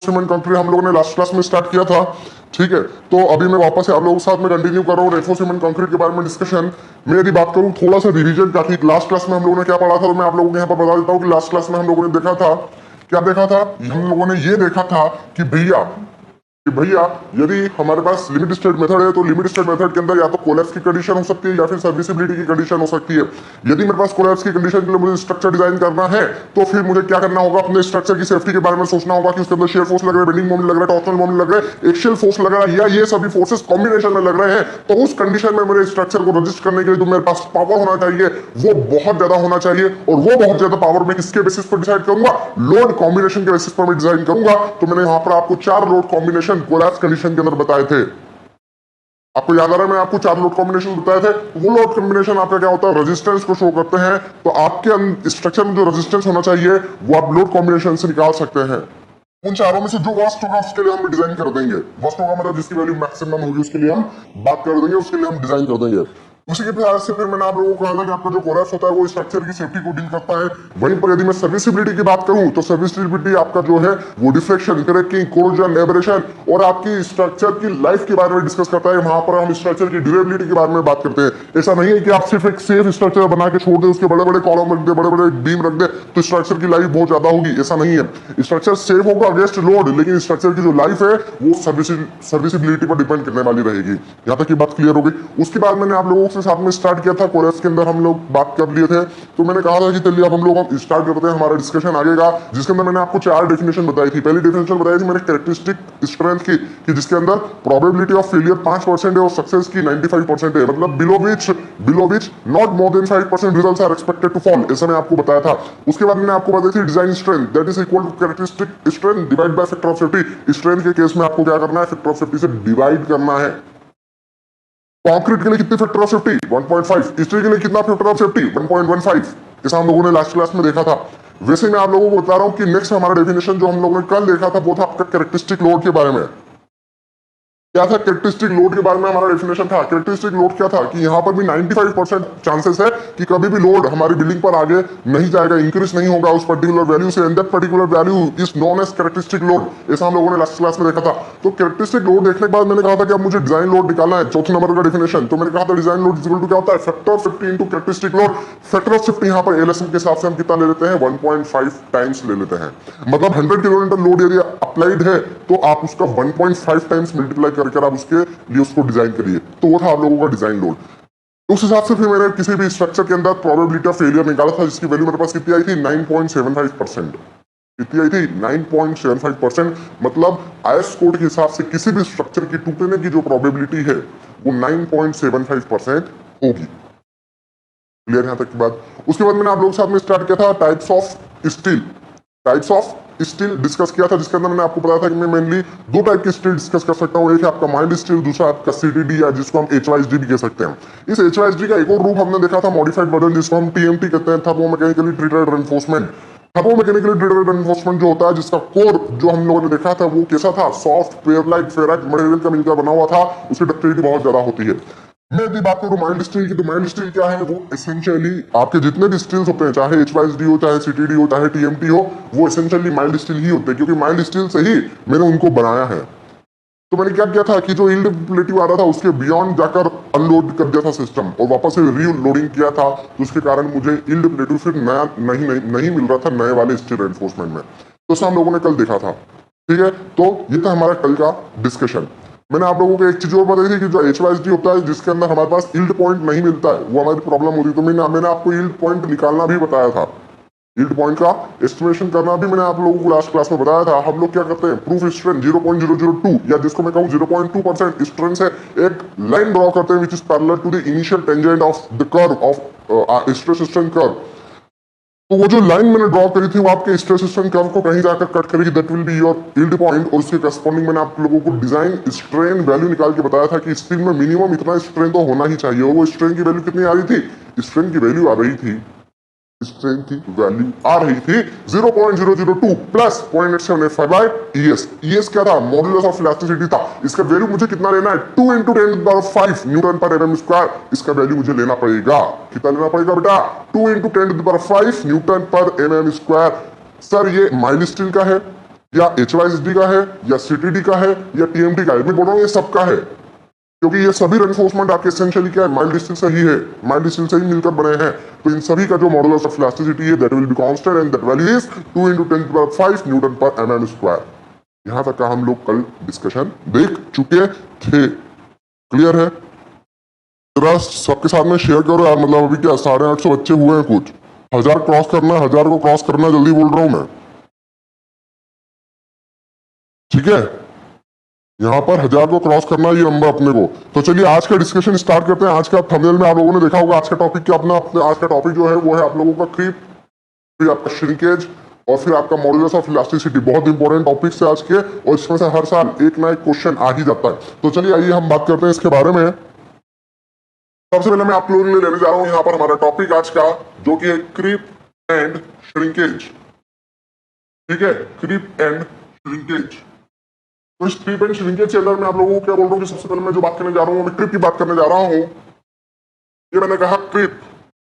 Cement concrete हम लोगों ने लास्ट क्लास में स्टार्ट किया था। ठीक है, तो अभी मैं वापस से आप लोगों के साथ में कंटिन्यू कर रहा हूँ रेफो सीमेंट कंक्रीट के बारे में डिस्कशन। मैं यदि बात करूँ थोड़ा सा रिवीजन का, लास्ट क्लास में हम लोगों ने क्या पढ़ा था, तो मैं आप लोगों को यहाँ पर बता देता हूँ कि लास्ट क्लास में हम लोगों ने देखा था, क्या देखा था, हम लोगों ने ये देखा था कि भैया यदि हमारे पास लिमिट स्टेट मेथड है तो लिमिट स्टेट मेथड के अंदर या तो कोलैप्स की कंडीशन हो सकती है या फिर सर्विसिबिलिटी की कंडीशन हो सकती है। यदि मेरे पास कोलैप्स की कंडीशन के लिए मुझे स्ट्रक्चर डिजाइन करना है तो फिर मुझे क्या करना होगा, अपने स्ट्रक्चर की सेफ्टी के बारे में सोचना होगा कि उसके अंदर शेयर फोर्स लग रहा है, बेंडिंग मोमेंट लग रहा है, टॉर्सनल मोमेंट लग रहा है, एक्सियल फोर्स लग रहा है, या ये सभी फोर्सेस कॉम्बिनेशन में लग रहे हैं। तो उस कंडीशन में मेरे स्ट्रक्चर को रजिस्ट करने के लिए जो मेरे पास पावर होना चाहिए वो बहुत ज्यादा होना चाहिए, और वो बहुत ज्यादा पावर मैं किसके बेसिस पर डिसाइड करूंगा, लोड कॉम्बिनेशन के बेसिस पर मैं डिजाइन करूंगा। तो मैंने यहाँ पर आपको 4 लोड कॉम्बिनेशन कोलैप्स कंडीशन के अंदर बताए थे। आपको याद आ रहा है, मैं आपको 4 लोड कॉम्बिनेशन बताए थे। वो लोड कॉम्बिनेशन आपका क्या होता है, रेजिस्टेंस को शो करते हैं। तो आपके स्ट्रक्चर में जो रेजिस्टेंस होना चाहिए वो आप लोड कॉम्बिनेशन से निकाल सकते हैं। उन चारों में से जो वर्स्ट होगा उसके लिए हम डिजाइन कर देंगे। वर्स्ट होगा मतलब जिसकी वैल्यू मैक्सिमम होगी उसके लिए हम बात कर देंगे, उसके लिए हम डिजाइन कर देंगे। उसी के प्रयास से फिर मैंने आप लोगों को कहा था कि आपका जो कोलैप्स होता है वो स्ट्रक्चर की सेफ्टी को डील करता है। वहीं पर यदि मैं सर्विसिबिलिटी की बात करूं तो सर्विसिबिलिटी आपका जो है वो डिफ्लेक्शन, क्रैकिंग, कोरोजन, एब्रेशन और आपकी स्ट्रक्चर की लाइफ के बारे में डिस्कस करता है। वहां पर हम स्ट्रक्चर की ड्यूरेबिलिटी के बारे में बात करते हैं। ऐसा नहीं है कि आप सिर्फ एक सेफ स्ट्रक्चर बना के छोड़ दे, उसके बड़े बड़े कॉलम रख दे, बड़े बड़े बीम रख दे तो स्ट्रक्चर की लाइफ बहुत ज्यादा होगी, ऐसा नहीं है। स्ट्रक्चर सेफ होगा अगेंस्ट लोड, लेकिन स्ट्रक्चर की जो लाइफ है वो सर्विसिबिलिटी पर डिपेंड करने वाली रहेगी। यहाँ तक की बात क्लियर होगी। उसके बाद मैंने आप लोगों के साथ में स्टार्ट किया था कोलैप्स के अंदर हम लोग बात कर लिए थे। तो मैंने कहा था कि चलिए अब हम लोग स्टार्ट करते हैं हमारा डिस्कशन आगेगा, जिसके अंदर मैंने आपको 4 डेफिनेशन बताई थी। पहली डेफिनेशन बताई थी मैंने कैरेक्टरिस्टिक स्ट्रेंथ की, कि जिसके अंदर प्रोबेबिलिटी ऑफ फेलियर 5% है और सक्सेस की 95% है, मतलब below which not more than 5% results are expected to fall, ऐसा मैं आपको बताया था। उसके बाद मैंने आपको बताई थी design strength that is equal to characteristic strength divide by factor of safety. Strength के केस में आपको क्या करना है, फैक्टर ऑफ सेफ्टी से डिवाइड करना है। कंक्रीट के लिए कितनी फैक्टर ऑफ सेफ्टी 1.5, स्टील के लिए कितना फैक्टर ऑफ सेफ्टी 1.15, ऐसा हम लोगों ने लास्ट क्लास में देखा था। वैसे मैं आप लोगों को बता रहा हूं कि नेक्स्ट हमारा डेफिनेशन जो हम लोगों ने कल देखा था वो था आपका कैरेक्टरिस्टिक लोड के बारे में। क्या था कैरेक्टरिस्टिक लोड के बारे में हमारा डेफिनेशन था। कैरेक्टरिस्टिक लोड क्या था कि यहाँ पर भी 95% चांसेस है कि कभी भी लोड हमारी बिल्डिंग पर आगे नहीं जाएगा, इंक्रीज नहीं होगा उस पर्टिकुलर वैल्यू से, and that particular value is known as characteristic load, ऐसा हम लोगों ने लास्ट क्लास में देखा था। तो कैरेक्टरिस्टिक लोड देखने के बाद मैंने कहा था कि अब मुझे डिजाइन लोड निकालना है, चौथे नंबर का डेफिनेशन। तो मैंने कहा था डिजाइन लोड इक्वल टू क्या होता है, factor of safety into characteristic load. Factor of safety यहाँ पर एलएसएम के हिसाब से हम कितना ले लेते हैं 1.5 टाइम्स ले लेते हैं, मतलब 100 किलोमीटर लोड यदि अप्लाइड है तो आप उसका 1.5 टाइम्स मल्टीप्लाई करके आप उसके लिए उसको डिजाइन करिए। तो वो था आप लोगों का डिजाइन लोड। उस हिसाब से फिर मैंने किसी भी स्ट्रक्चर के अंदर प्रोबेबिलिटी ऑफ फेलियर निकाला था, जिसकी वैल्यू मेरे पास कितनी आई थी 9.75%। कितनी आई थी 9.75%, मतलब आईएस कोड के हिसाब से किसी भी स्ट्रक्चर की टूटने की जो प्रोबेबिलिटी है वो 9.75% होगी। क्लियर यहां तक की बात। उसके बाद मैंने आप लोगों के साथ में स्टार्ट किया था types of steel, types of steel discuss किया था, जिसके अंदर मैंने आपको बताया था कि मैं मेनली 2 टाइप की स्टील डिस्कस कर सकता हूँ। एक है आपका माइल्ड स्टील, दूसरा आपका सीटीडी या जिसको हम एचवाईएसडी भी कह सकते हैं। इस एचवाईएसडी का एक और रूप हमने देखा था मॉडिफाइड वर्जन, जिसको हम टीएमटी कहते हैं, thermo mechanically treated reinforcement. Thermo mechanically treated reinforcement जो होता है, जिसका कोर जो हम लोगों ने देखा था वो कैसा था, सॉफ्ट पेयरलाइट फेराइट मटेरियल का मिलकर बना हुआ था, उसकी डक्टिलिटी बहुत ज्यादा होती है। मैं यदि बात करूं माइल्ड स्टील की, तो माइल्ड स्टील क्या है, वो एसेंशियली आपके जितने भी स्टील्स होते हैं, चाहे एचवाईएसडी हो, चाहे सीटीडी हो, चाहे टीएमटी हो, वो एसेंशियली माइल्ड स्टील ही होते हैं, क्योंकि माइल्ड स्टील से ही मैंने उनको बनाया है। तो मैंने क्या किया था कि जो यील्ड प्लेटिव आ रहा था उसके बियॉन्ड जाकर अनलोड कर दिया था सिस्टम, और वापस से रीलोडिंग किया था, तो उसके कारण मुझे यील्ड प्लेटिव फिर नया नहीं मिल रहा था नए वाले स्टील रेनफोर्समेंट में। तो उसे हम लोगों ने कल देखा था। ठीक है, तो ये था हमारा कल का डिस्कशन। मैंने आप लोगों को एक चीज और बताई थी कि जो एचवाईएसडी होता है, जिसके अंदर हमारे पास यील्ड पॉइंट नहीं मिलता है, वो हमारी प्रॉब्लम होती है। तो मैंने आपको यील्ड पॉइंट निकालना भी बताया था, यील्ड पॉइंट का एस्टिमेशन करना भी मैंने आप लोगों को लास्ट क्लास में बताया था। हम लोग क्या करते हैं, प्रूफ स्ट्रेंथ 0.002 या जिसको मैं कहूँ 0.2% स्ट्रेंथ से एक लाइन ड्रॉ करते हैं which is parallel to the initial tangent of the curve of stress strain curve. तो वो जो लाइन मैंने ड्रॉ करी थी वो आपके स्ट्रेस स्ट्रेन कर्व को कहीं जाकर कट करेगी, that will be your yield point. और उसके करस्पॉन्डिंग मैंने आप लोगों को डिजाइन स्ट्रेन वैल्यू निकाल के बताया था कि स्टील में मिनिमम इतना स्ट्रेन तो होना ही चाहिए। और वो स्ट्रेन की वैल्यू कितनी आ रही थी, स्ट्रेन की वैल्यू आ रही थी, स्ट्रेन की वैल्यू आ रही थी 0.002 प्लस 0.875 बाय ES। ES क्या था, मॉडुलस ऑफ इलास्टिसिटी था। इसका वैल्यू मुझे कितना लेना है 2 × 10⁵ न्यूटन पर mm स्क्वायर। इसका वैल्यू मुझे लेना पड़ेगा, कितना लेना पड़ेगा बेटा 2 × 10⁵ न्यूटन पर mm स्क्वायर। सर ये माइल्ड स्टील का है, या HYSD का है या CTD का है या TMT का है, मैं बोल रहा हूँ ये सबका है, क्योंकि ये सभी रेनफोर्समेंट आपके एसेंशियली क्या है, माइल्ड स्टील से ही है, माइल्ड स्टील से ही मिलकर बने हैं। तो इन सभी का जो मॉडुलस ऑफ इलास्टिसिटी है that will be constant and that value is 2 × 10⁵ Newton पर mm स्क्वायर। यहां तक का हम लोग कल डिस्कशन देख चुके थे। क्लियर है? जरा सबके साथ में शेयर करो यार, मतलब अभी क्या 850 बच्चे हुए हैं, कुछ 1000 क्रॉस करना है, 1000 को क्रॉस करना जल्दी बोल रहा हूं मैं, ठीक है? यहाँ पर 1000 को क्रॉस करना ये नंबर अपने को। तो चलिए आज का डिस्कशन स्टार्ट करते हैं। आज का थंबनेल में आप लोगों ने देखा होगा आज का टॉपिक क्या अपना आज का टॉपिक जो है वो है आप लोगों का क्रीप, फिर आपका श्रिंकेज और फिर आपका मॉडुलस ऑफ इलास्टिसिटी। बहुत इंपॉर्टेंट टॉपिक्स है आज के, और इसमें से हर साल एक ना एक क्वेश्चन आ ही जाता है। तो चलिए आइए हम बात करते हैं इसके बारे में। सबसे पहले मैं आप लोगों के लिए लेने जा रहा हूं यहाँ पर हमारा टॉपिक आज का, जो कि है क्रीप एंड श्रिंकेज। ठीक है, क्रीप एंड श्रिंकेज। तो इस क्रीप एंड श्रिंकेज के अंदर मैं आप लोगों को क्या बोल रहा हूँ कि सबसे पहले मैं जो बात करने जा रहा हूँ मैं क्रीप की बात करने जा रहा हूँ। ये मैंने कहा क्रीप,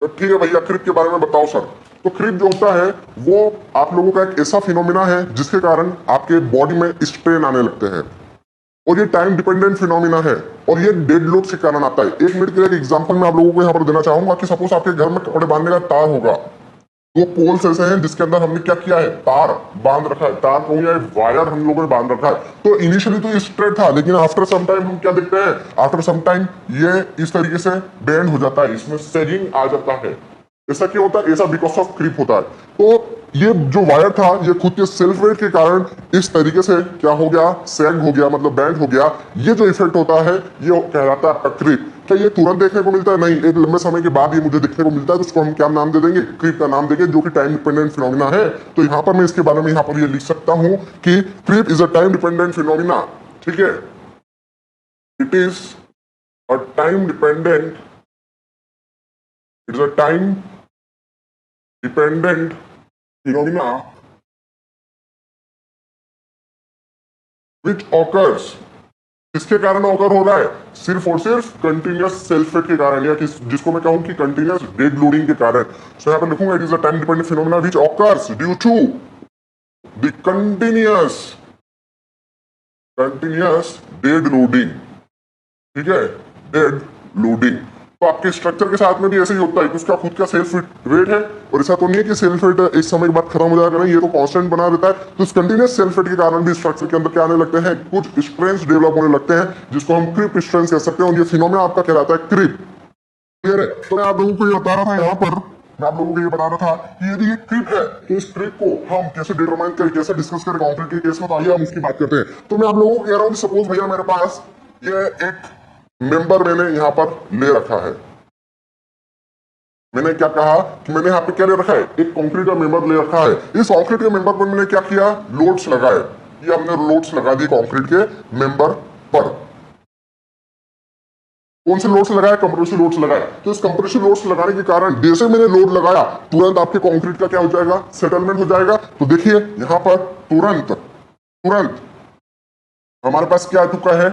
तो ठीक है भैया क्रीप के बारे में बताओ सर। तो क्रीप जो होता है वो आप लोगों का एक ऐसा फिनोमिना है जिसके कारण आपके बॉडी में स्ट्रेन आने लगते हैं, और ये टाइम डिपेंडेंट फिनोमिना है, और ये डेड लोड के कारण आता है। 1 मिनट के लिए एक एग्जांपल मैं आप लोगों को यहाँ पर देना चाहूंगा कि सपोज आपके घर में कपड़े बांधने का तार होगा, वो पोल्स ऐसे हैं जिसके अंदर हमने क्या किया है, तार बांध रखा है, तार को या वायर हम लोगों ने बांध रखा है। तो इनिशियली तो ये स्ट्रेट था, लेकिन आफ्टर सम टाइम हम क्या देखते हैं, आफ्टर सम टाइम ये इस तरीके से बेंड हो जाता है, इसमें सेगिंग आ जाता है। ऐसा क्यों होता है? ऐसा बिकॉज ऑफ क्रीप होता है। तो ये जो वायर था ये खुद के सेल्फ वेट के कारण इस तरीके से क्या हो गया, सैग हो गया, मतलब बैंड हो गया। ये जो इफेक्ट होता है ये कहलाता है आपका क्रीप। क्या ये तुरंत देखने को मिलता है? नहीं, एक लंबे समय के बाद ये मुझे देखने को मिलता है, तो उसको हम क्या नाम दे देंगे, क्रीप का नाम देंगे, जो कि टाइम डिपेंडेंट फिनोमिना है। तो यहाँ पर मैं इसके बारे में यहाँ पर ये लिख सकता हूँ कि creep is a time dependent phenomena. ठीक है, it is a time dependent, it is a time dependent phenomena which occurs, किसके कारण ऑकर हो रहा है, सिर्फ और सिर्फ कंटिन्यूअस सेल्फ वेट के कारण, या जिसको मैं कहूं कि कंटिन्यूअस डेड लोडिंग के कारण। सो यहां पर लिखूंगा it is a time dependent phenomena which occurs due to the continuous dead loading. ठीक है, डेड लोडिंग। तो आपके स्ट्रक्चर के साथ में भी ऐसे ही होता है कि उसका खुद का सेल्फ वेट है, और ऐसा तो नहीं है कि सेल्फ वेट एक समय के बाद खत्म हो जाएगा, नहीं, ये तो कांस्टेंट बना रहता है। तो इस कंटिन्यूअस सेल्फ वेट के कारण भी स्ट्रक्चर के अंदर क्या आने लगते हैं, कुछ स्ट्रेंस डेवलप होने लगते हैं, जिसको हम क्रीप स्ट्रेंस कह सकते हैं, और ये फिनोमेना आपका कहलाता है क्रीप। क्लियर है? तो मैं आप लोगों को ये बता रहा था, यहाँ पर मैं आप लोगों को ये बता रहा था कि यदि ये क्रीप है तो इस क्रीप को हम कैसे डिटरमाइन करें, कैसे डिस्कस करें कंक्रीट के केस में, तो आइए हम इसकी बात करते हैं। तो मैं आप लोगों को कह रहा हूँ कि सपोज भैया मेरे पास ये एक मेंबर मैंने यहाँ पर ले रखा है। मैंने क्या कहा कि मैंने यहाँ पे क्या ले रखा है, एक कंक्रीट का मेंबर ले रखा है। इस कंक्रीट के मेंबर पर मैंने क्या किया, लोड्स लगाए। ये हमने लोड्स लगा दिए कंक्रीट के मेंबर पर। कौन से लोड्स लगाया, कंप्रेसिव लोड्स लगाया। तो इस कंप्रेसिव लोड्स लगाने के कारण जैसे मैंने लोड लगाया तुरंत आपके कंक्रीट का क्या हो जाएगा, सेटलमेंट हो जाएगा। तो देखिए यहाँ पर तुरंत हमारे पास क्या आ चुका है,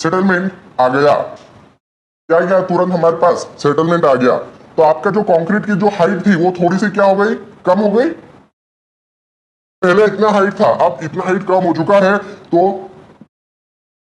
सेटलमेंट आ गया। क्या गया, तुरंत हमारे पास सेटलमेंट आ गया। तो आपका जो कंक्रीट की जो हाइट थी वो थोड़ी सी क्या हो गई, कम हो गई। पहले इतना हाइट था, अब इतना हाइट कम हो चुका है। तो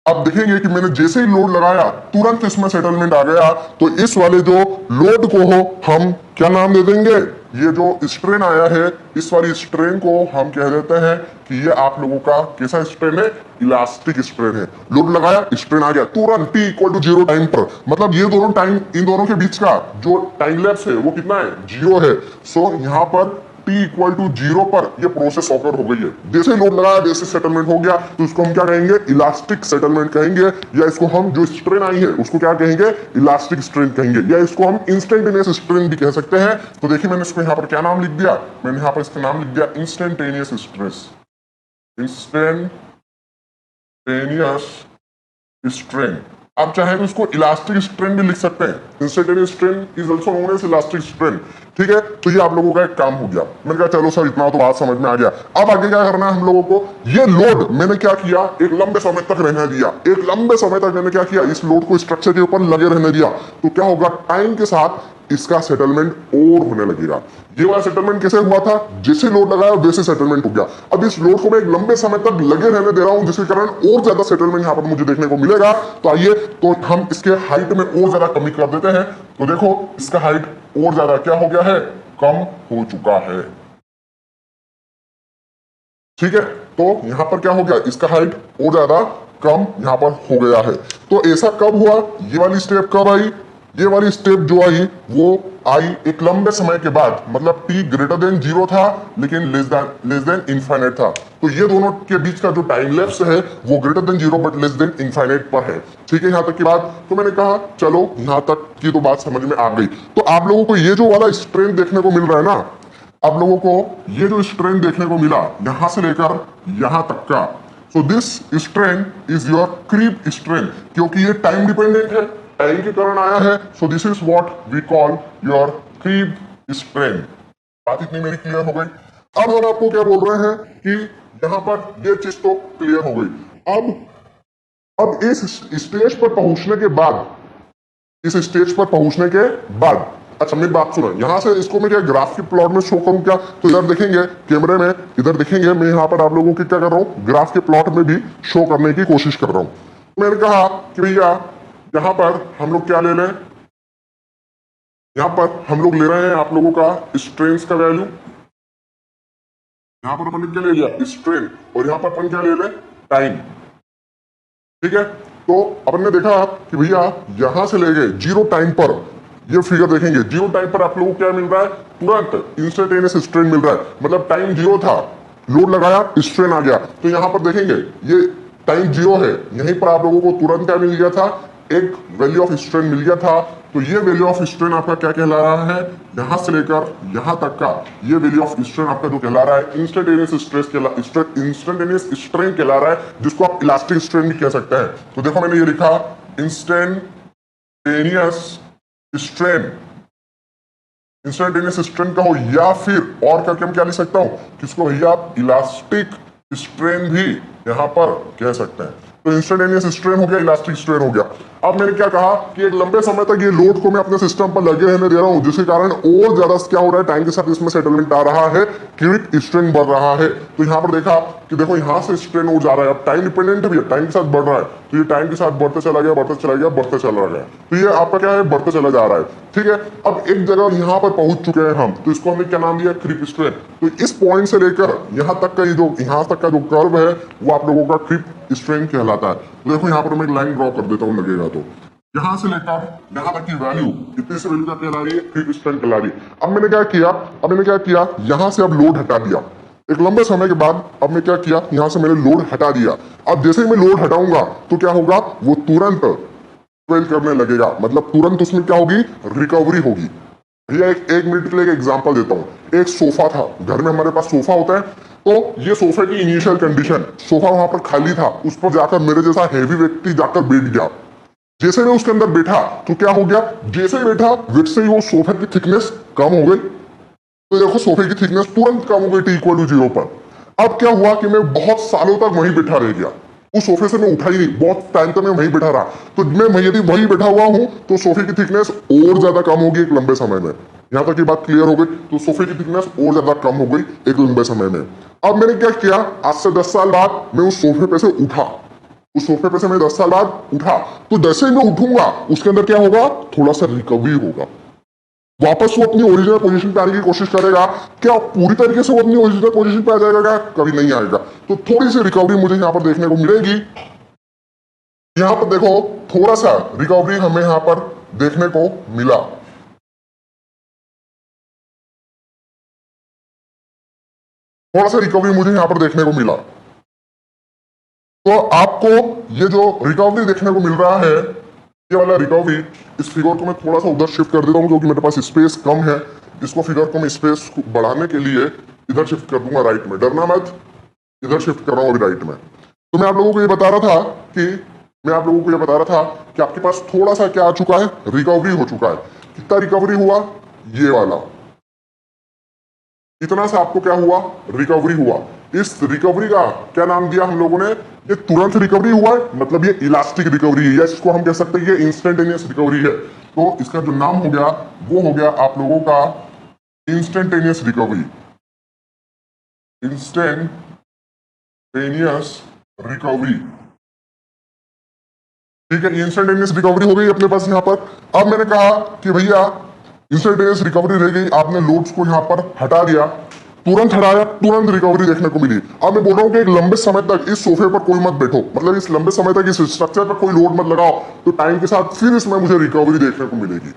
आप देखेंगे कि मैंने जैसे ही लोड लगाया तुरंत इसमें सेटलमेंट आ गया। तो इस वाले जो लोड को हम क्या नाम दे देंगे, ये जो स्ट्रेन आया है इस वाली स्ट्रेन को हम कह देते हैं कि ये आप लोगों का कैसा स्ट्रेन है, इलास्टिक स्ट्रेन है। लोड लगाया, स्ट्रेन आ गया तुरंत t = 0 टाइम पर। मतलब ये दोनों टाइम, इन दोनों के बीच का जो टाइम लैप्स है वो कितना है, 0 है। सो यहाँ पर t = 0 पर ये प्रोसेस ऑकर हो गई है। जैसे लोड लगाया जैसे सेटलमेंट हो गया, तो इसको हम क्या कहेंगे, इलास्टिक सेटलमेंट कहेंगे, या इसको हम जो स्ट्रेन आई है उसको क्या कहेंगे, इलास्टिक स्ट्रेन कहेंगे, या इसको हम इंस्टेंटेनियस स्ट्रेन भी कह सकते हैं। तो देखिए मैंने इसको यहाँ पर क्या नाम लिख दिया, मैंने यहाँ पर इसका नाम लिख दिया इंस्टेंटेनियस स्ट्रेस, इंस्टेंटेनियस स्ट्रेन। आप चाहे तो इसको इलास्टिक स्ट्रेन भी लिख सकते हैं, instantaneous strain is also known as elastic strain. ठीक है, तो ये आप लोगों का एक काम हो गया। मैंने कहा चलो सर इतना तो बात समझ में आ गया। अब आगे क्या करना है हम लोगों को, ये लोड मैंने क्या किया, एक लंबे समय तक रहने दिया। एक लंबे समय तक मैंने क्या किया, इस लोड को स्ट्रक्चर के ऊपर लगे रहने दिया। तो क्या होगा, टाइम के साथ इसका सेटलमेंट और होने लगेगा। ये वाला सेटलमेंट कैसे हुआ था, जैसे लोड लगाया वैसे सेटलमेंट हो गया। अब इस लोड को मैं एक लंबे समय तक लगे रहने दे रहा हूं, जिसके कारण और ज्यादा सेटलमेंट यहां पर मुझे देखने को मिलेगा। तो आइए तो हम इसके हाइट में और ज्यादा कमी कर देते हैं। तो देखो इसका हाइट और ज्यादा क्या हो गया है, कम हो चुका है। ठीक है, तो यहां पर क्या हो गया, इसका हाइट और ज्यादा कम यहां पर हो गया है। तो ऐसा कब हुआ, ये वाली स्टेप कब आई, ये वाली स्टेप जो आई वो आई एक लंबे समय के बाद, मतलब t ग्रेटर देन 0 था लेकिन लेस देन इनफाइनाइट था। तो ये दोनों के बीच का जो टाइम लैप्स है वो greater than 0 but less than infinite पर है। ठीक है, यहां तक की बात। तो मैंने कहा चलो यहां तक की तो बात समझ में आ गई। तो आप लोगों को ये जो वाला स्ट्रेंथ देखने को मिल रहा है ना, आप लोगों को ये जो स्ट्रेन देखने को मिला यहां से लेकर यहां तक का, so this strain is your creep strain, क्योंकि ये टाइम डिपेंडेंट है, टाइम के कारण आया है। So this is what we call your creep strain. बात इतनी मेरी क्लियर हो गई। अब हम आपको क्या बोल रहे हैं कि यहां पर ये चीज तो क्लियर हो गई। अब इस स्टेज पर पहुंचने के बाद, इस स्टेज पर पहुंचने के बाद, अच्छा मेरी बात सुनो, यहां से इसको मैं क्या ग्राफ के प्लॉट में शो करूं क्या, तो इधर देखेंगे कैमरे में, इधर देखेंगे मैं यहां पर आप लोगों की क्या कर रहा हूं, ग्राफ के प्लॉट में भी शो करने की कोशिश कर रहा हूं। मैंने कहा कि भैया यहां पर हम लोग क्या ले लें, यहां पर हम लोग ले रहे हैं आप लोगों का स्ट्रेन का वैल्यू, यहां पर अपन क्या ले लिया स्ट्रेन, और यहां पर अपन क्या ले लें टाइम। ठीक है, तो अपन ने देखा कि भैया यहां से ले गए 0 टाइम पर, ये फिगर देखेंगे 0 टाइम पर आप लोगों को क्या मिल रहा है, तुरंत इंस्टेंटेनियस स्ट्रेन मिल रहा है। मतलब टाइम 0 था, लोड लगाया स्ट्रेन आ गया। तो यहां पर देखेंगे ये टाइम 0 है, यहीं पर आप लोगों को तुरंत क्या मिल गया था, एक वैल्यू ऑफ स्ट्रेन मिल गया था। तो ये वैल्यू ऑफ स्ट्रेन आपका क्या कहला रहा है, यहां से लेकर यहां तक का ये वैल्यू ऑफ स्ट्रेन आपका जो कहला रहा है इंस्टेंटेनियस इंस्टेंटेनियस स्ट्रेन कहला रहा है, जिसको आप इलास्टिक स्ट्रेन भी कह सकते हैं। तो देखो मैंने ये लिखा इंस्टेंटेनियस स्ट्रेन, इंस्टेंटेनियस स्ट्रेन कहो या फिर और करके मैं क्या लिख सकता हूं, किसको भैया आप इलास्टिक स्ट्रेन भी यहां पर कह सकते हैं। तो इंस्टेंटेनियस स्ट्रेन हो गया, इलास्टिक स्ट्रेन हो गया। अब मैंने क्या कहा कि एक लंबे समय तक ये लोड को मैं अपने सिस्टम पर लगे रहने दे रहा हूं, जिसके कारण और ज्यादा क्या हो रहा है, टाइम के साथ इसमें सेटलमेंट आ रहा है, क्यूबिक स्ट्रेन बढ़ रहा है। तो यहां पर देखा कि देखो यहां से स्ट्रेन हो जा रहा है, अब टाइम डिपेंडेंट भी है, टाइम के साथ बढ़ रहा है। तो ये टाइम के साथ बढ़ते चला गया, बढ़ते चला गया, बढ़ते चला गया। तो ये आपका क्या है, बढ़ते चला जा रहा है। ठीक है, अब एक जगह यहां पर पहुंच चुके हैं हम, तो इसको हमने क्या नाम दिया, क्रीप स्ट्रेन। तो इस पॉइंट से लेकर यहां तक का ये जो यहां तक का जो कर्व है वो आप लोगों का क्रीप स्ट्रेन कहलाता है। तो देखो यहां पर मैं एक लाइन ड्रॉ कर देता हूं, लगेगा तो यहां से लेकर यहां तक की वैल्यू कितने से वैल्यू क्या कहला रही है, क्रीप स्ट्रेन कहला रही है। अब मैंने क्या किया, यहां से अब लोड हटा दिया एक लंबे समय के बाद। अब मैं क्या किया, यहां से मैंने लोड हटा दिया। अब जैसे ही मैं लोड हटाऊंगा तो क्या होगा, वो तुरंत स्वेल करने लगेगा, मतलब तुरंत उसमें क्या होगी, रिकवरी होगी। भैया एक मिनट के लिए एक एग्जांपल देता हूं। एक सोफा था, घर में हमारे पास सोफा होता है, तो ये सोफे की इनिशियल कंडीशन, सोफा वहां पर खाली था, उस पर जाकर मेरे जैसा हैवी व्यक्ति जाकर बैठ गया। जैसे मैं उसके अंदर बैठा तो क्या हो गया, जैसे ही बैठा वैसे ही वो सोफे की थिकनेस कम हो गई। तो देखो सोफे की थिकनेस तुरंत कम हो गई T=0 पर। अब क्या हुआ कि मैं बहुत सालों तक वहीं बैठा रह गया, उस सोफे से मैं उठा ही नहीं, बहुत टाइम तक मैं वहीं बैठा रहा। तो मैं यदि वहीं बैठा हुआ हूं तो सोफे की थिकनेस और ज्यादा कम होगी एक लंबे समय में। यहां तक की बात क्लियर हो गई। तो सोफे की थिकनेस और ज्यादा कम हो गई एक लंबे समय में। अब मैंने क्या किया, आज से 10 साल बाद मैं उस सोफे पे से उठा, उस सोफे पे से मैं 10 साल बाद उठा, तो जैसे ही मैं उठूंगा उसके अंदर क्या होगा, थोड़ा सा रिकवरी होगा, वापस वो अपनी ओरिजिनल पोजीशन पे आने की कोशिश करेगा। क्या पूरी तरीके से वो अपनी ओरिजिनल पोजीशन पे आ जाएगा, क्या कभी नहीं आएगा। तो थोड़ी सी रिकवरी मुझे यहां पर देखने को मिलेगी। यहां पर देखो थोड़ा सा रिकवरी हमें यहां पर देखने को मिला, थोड़ा सा रिकवरी मुझे यहां पर देखने को मिला। तो आपको ये जो रिकवरी देखने को मिल रहा है, ये वाला रिकवरी, इस फिगर को मैं थोड़ा सा उधर शिफ्ट कर देता हूं क्योंकि मेरे पास स्पेस कम है। इसको फिगर को मैं स्पेस बढ़ाने के लिए इधर शिफ्ट कर दूंगा राइट में, डरना मत, इधर शिफ्ट कर रहा हूं अभी राइट में। तो मैं आप लोगों को ये बता रहा था कि आपके पास थोड़ा सा क्या आ चुका है, रिकवरी हो चुका है। कितना रिकवरी हुआ, ये वाला, इतना सा आपको क्या हुआ, रिकवरी हुआ। इस रिकवरी का क्या नाम दिया हम लोगों ने, ये तुरंत रिकवरी हुआ है, मतलब ये इलास्टिक रिकवरी है, या इसको हम कह सकते हैं ये इंस्टेंटेनियस रिकवरी है। तो इसका जो नाम हो गया वो हो गया आप लोगों का इंस्टेंटेनियस रिकवरी, इंस्टेंटेनियस रिकवरी। ठीक है, इंस्टेंटेनियस रिकवरी हो गई अपने पास यहाँ पर। अब मैंने कहा कि भैया इंस्टेंटेनियस रिकवरी रह गई, आपने लोड्स को यहाँ पर हटा दिया, तुरंत हटाया, तुरंत रिकवरी देखने को मिली। अब मैं बोल रहा हूँ कि एक लंबे समय तक इस सोफे पर कोई मत बैठो, मतलब इस लंबे समय तक इस स्ट्रक्चर पर कोई लोड मत लगाओ, तो टाइम के साथ फिर इसमें मुझे रिकवरी देखने को मिलेगी।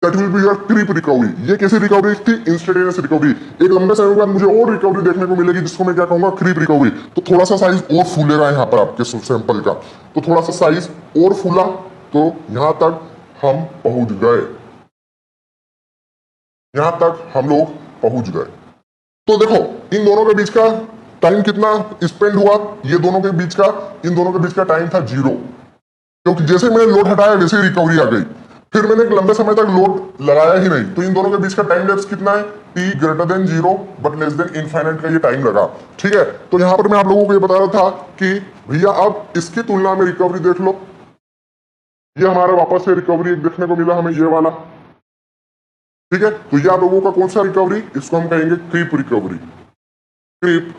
That will be your creep recovery. ये कैसी रिकवरी थी? Instantaneous recovery. एक लंबे समय के बाद मुझे और रिकवरी देखने को मिलेगी जिसको मैं क्या कहूंगा, क्रीप रिकवरी। तो थोड़ा सा साइज और फूलेगा यहाँ पर आपके सैंपल का, तो थोड़ा सा साइज और फूला, तो यहां तक हम पहुंच गए, यहां तक हम लोग पहुंच गए। तो देखो इन दोनों के बीच का टाइम कितना स्पेंड हुआ, ये दोनों के बीच का, इन दोनों के बीच का टाइम था 0, क्योंकि जैसे मैंने लोड हटाया वैसे ही रिकवरी आ गई। फिर मैंने एक लंबे समय तक लोड लगाया ही नहीं, तो इन दोनों के बीच का टाइम लेप्स कितना है, t greater than 0 but less than infinite का ये टाइम लगा। ठीक है, तो यहां पर मैं आप लोगों को ये बता रहा था कि भैया अब इसकी तुलना में रिकवरी देख लो, ये हमारा वापस से रिकवरी एक देखने को मिला हमें, ये वाला। ठीक है, तो ये आप लोगों का कौन सा रिकवरी, इसको हम कहेंगे क्रीप रिकवरी। क्रीप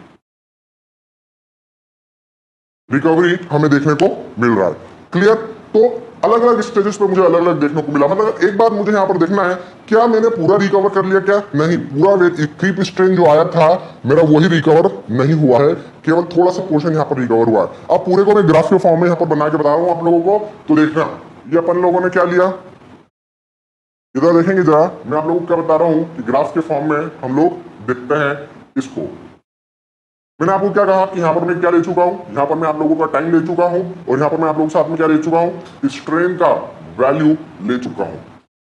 रिकवरी हमें देखने को मिल रहा है। क्लियर? तो अलग अलग स्टेजेस पे मुझे अलग अलग देखने को मिला। मतलब एक बात मुझे यहाँ पर देखना है, क्या मैंने पूरा रिकवर कर लिया, क्या नहीं, पूरा क्रीप स्ट्रेन जो आया था मेरा वही रिकवर नहीं हुआ है, केवल थोड़ा सा पोर्शन यहाँ पर रिकवर हुआ है। अब पूरे को मैं ग्राफ के फॉर्म में यहाँ पर बना के बता रहा हूँ आप लोगों को, तो देखना ये अपन लोगों ने क्या लिया, इधर देखेंगे जरा, मैं आप लोगों को क्या बता रहा हूँ कि ग्राफ के फॉर्म में हम लोग देखते हैं इसको। मैंने आपको क्या कहा कि यहाँ पर मैं क्या ले चुका हूँ, यहाँ पर मैं आप लोगों का टाइम ले चुका हूँ, और यहाँ पर मैं आप लोगों के साथ में क्या ले चुका हूँ, स्ट्रेन का वैल्यू ले चुका हूँ।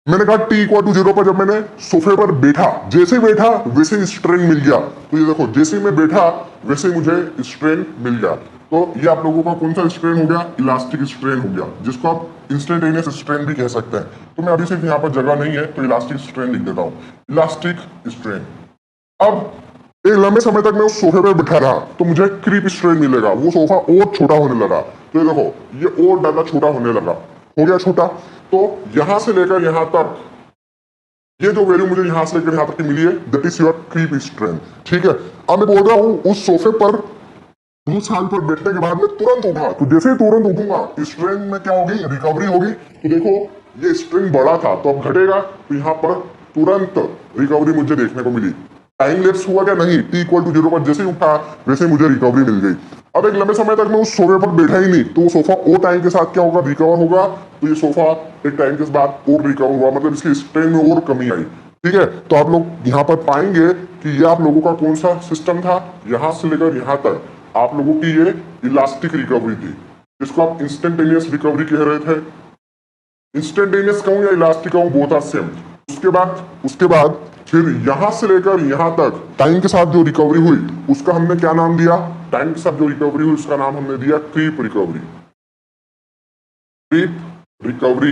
मैंने कहा t इक्वल टू 0 पर जब मैंने सोफे पर बैठा, जैसे बैठा वैसे स्ट्रेन मिल गया। तो ये देखो जैसे मैं बैठा वैसे मुझे स्ट्रेन मिल गया। तो ये आप लोगों का कौन सा स्ट्रेन हो गया, इलास्टिक स्ट्रेन हो गया, जिसको आप इंस्टेंटेनियस स्ट्रेन भी कह सकते हैं। तो मैं अभी सिर्फ यहाँ पर जगह नहीं है तो इलास्टिक स्ट्रेन लिख देता हूँ, इलास्टिक स्ट्रेन। अब एक लंबे समय तक मैं उस सोफे पर बैठा रहा तो मुझे क्रीप स्ट्रेन मिलेगा, वो सोफा और छोटा होने लगा। तो ये देखो ये और ज्यादा छोटा होने लगा, हो गया छोटा। तो यहां से लेकर यहां तक ये जो वैल्यू मुझे यहां से लेकर यहां तक की मिली है, that is your creep strain. ठीक है, अब मैं बोल रहा हूं उस सोफे पर 2 साल पर बैठने के बाद में तुरंत उठा, तो जैसे ही तुरंत उठूंगा स्ट्रेन में क्या होगी, रिकवरी होगी। तो देखो ये स्ट्रेन बड़ा था तो अब घटेगा, तो यहाँ पर तुरंत रिकवरी मुझे देखने को मिली। टाइम लेप्स हुआ क्या, नहीं, t इक्वल टू 0 पर जैसे ही उठा वैसे मुझे रिकवरी मिल गई। अब एक लंबे समय तक मैं उस सोफे पर बैठा ही नहीं, तो वो सोफा और टाइम के साथ क्या होगा, रिकवर होगा। तो ये सोफा एक टाइम के बाद और रिकवर हुआ, मतलब इसकी स्ट्रेन में और कमी आई। ठीक है, तो आप लोग यहाँ पर पाएंगे कि ये आप लोगों का कौन सा सिस्टम था, यहां से लेकर यहां तक आप लोगों की ये इलास्टिक रिकवरी थी, जिसको आप इंस्टेंटेनियस रिकवरी कह रहे थे। इंस्टेंटेनियस कहूं या इलास्टिक कहूं, बोथ आर सेम। उसके बाद फिर यहां से लेकर यहां तक टाइम के साथ जो रिकवरी हुई उसका हमने क्या नाम दिया, टाइम के साथ जो रिकवरी हुई उसका नाम हमने दिया क्रीप रिकवरी। क्रीप रिकवरी,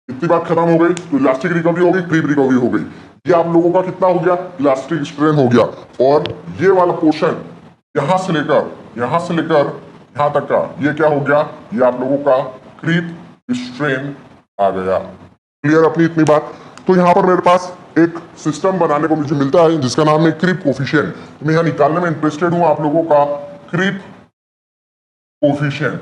इतनी बात खत्म हो गई। तो इलास्टिक रिकवरी हो गई, क्रीप रिकवरी हो गई। ये आप लोगों का कितना हो गया, इलास्टिक स्ट्रेन हो गया। और ये वाला पोर्शन यहां से लेकर यहां तक का ये क्या हो गया, ये आप लोगों का क्रीप स्ट्रेन आ गया। क्लियर अपनी इतनी बात? तो यहां पर मेरे पास एक सिस्टम बनाने को मुझे मिलता है जिसका नाम है क्रीप कोफिशिएंट। मैं यहां निकालने में इंटरेस्टेड हूं आप लोगों का क्रीप कोफिशिएंट।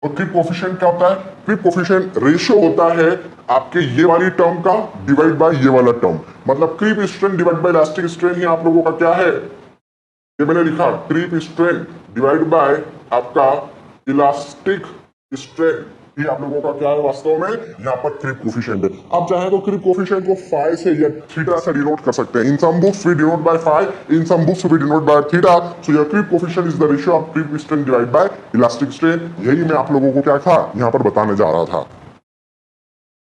और क्रीप कोफिशिएंट क्या होता है, क्रीप कोफिशिएंट रेशियो होता है आपके ये वाली टर्म का डिवाइड बाय ये वाला टर्म। मतलब creep strain divide by elastic strain ही आप लोगों का क्या है, ये मैंने लिखा क्रीप स्ट्रेन डिवाइड बाय आपका इलास्टिक स्ट्रेन, ये आप लोगों का क्या है वास्तव में यहाँ पर क्रीप कोफिशिएंट है। आप चाहे तो क्रीप कोफिशिएंट को फाई से या थीटा से डिनोट कर सकते हैं। In some books we denote by phi, in some books we denote by theta. So your creep coefficient is the ratio of creep strain divide by elastic strain. यही मैं आप लोगों को क्या था यहाँ पर बताने जा रहा था।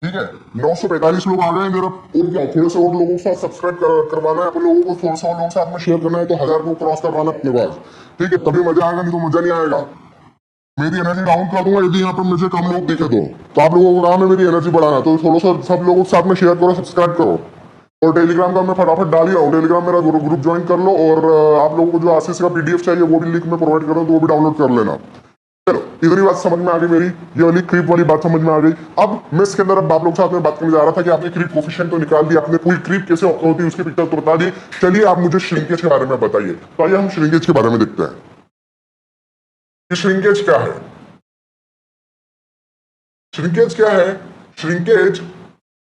ठीक है, 945 लोग आ गए मेरा, और क्या थोड़े से और लोगों के साथ सब्सक्राइब करवाना है, आप लोगों को थोड़ा सा और लोगों के साथ में शेयर करना है, तो 1000 को क्रॉस करवाना अपने पास। ठीक है, तभी मजा आएगा, नहीं तो मजा नहीं आएगा। मेरी एनर्जी डाउन कर दूंगा यदि यहाँ पर मुझे कम लोग दिखे तो आप लोगों को काम है मेरी एनर्जी बढ़ाना। तो थोड़ा सा सब लोगों के साथ में शेयर करो, सब्सक्राइब करो। और टेलीग्राम का मैं फटाफट डाल ही रहा हूँ, टेलीग्राम मेरा ग्रुप ज्वाइन कर लो, और आप लोगों को जो आरसीसी का पीडीएफ चाहिए वो भी लिंक में प्रोवाइड कर रहा हूँ, तो वो भी डाउनलोड कर लेना। चलो इतनी बात समझ में आ गई मेरी, ये वाली क्रीप वाली बात समझ में आ गई। अब मैं इसके अंदर अब आप लोग साथ में बात करने जा रहा था कि आपने क्रीप कोफिशिएंट तो निकाल दी, आपने पूरी क्रीप कैसे होती है उसकी पिक्चर तो बता दी, चलिए आप मुझे श्रिंकेज के बारे में बताइए। तो आइए हम श्रिंकेज के बारे में देखते हैं कि श्रिंकेज क्या है। श्रिंकेज क्या है? श्रिंकेज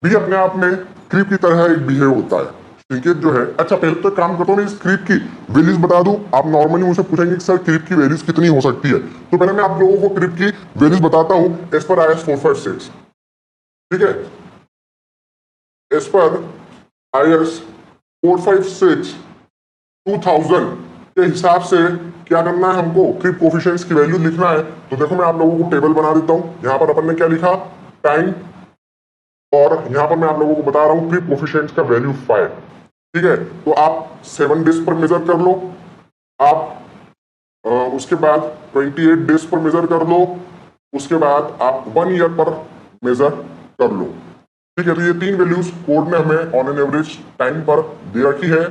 भी अपने आप में क्रीप की तरह एक बिहेव होता है। श्रिंकेज जो है, अच्छा पहले तो काम करता हूँ ना, इस क्रीप की वैल्यूज बता दूं। आप नॉर्मली मुझसे पूछेंगे कि सर क्रीप की वैल्यूज कितनी हो सकती है, तो पहले मैं आप लोगों को क्रीप की वैल्यूज बताता हूँ एज पर IS 456। ठीक है, एज पर IS 456 2000 के हिसाब से क्या करना है हमको, क्रीप कोफिशिएंट्स की वैल्यू लिखना है। तो देखो मैं आप लोगों को टेबल बना देता हूँ। यहाँ पर अपन ने क्या लिखा, टाइम, और यहाँ पर मैं आप लोगों को बता रहा हूँ क्रीप कोफिशिएंट्स का वैल्यू 5। ठीक है, तो आप 7 डेज पर मेजर कर लो, आप उसके बाद 28 डेज पर मेजर कर लो, उसके बाद आप 1 ईयर पर मेजर कर लो। ठीक है, तो ये 3 वैल्यूज कोड ने हमें ऑन एन एवरेज टाइम पर दे रखी है।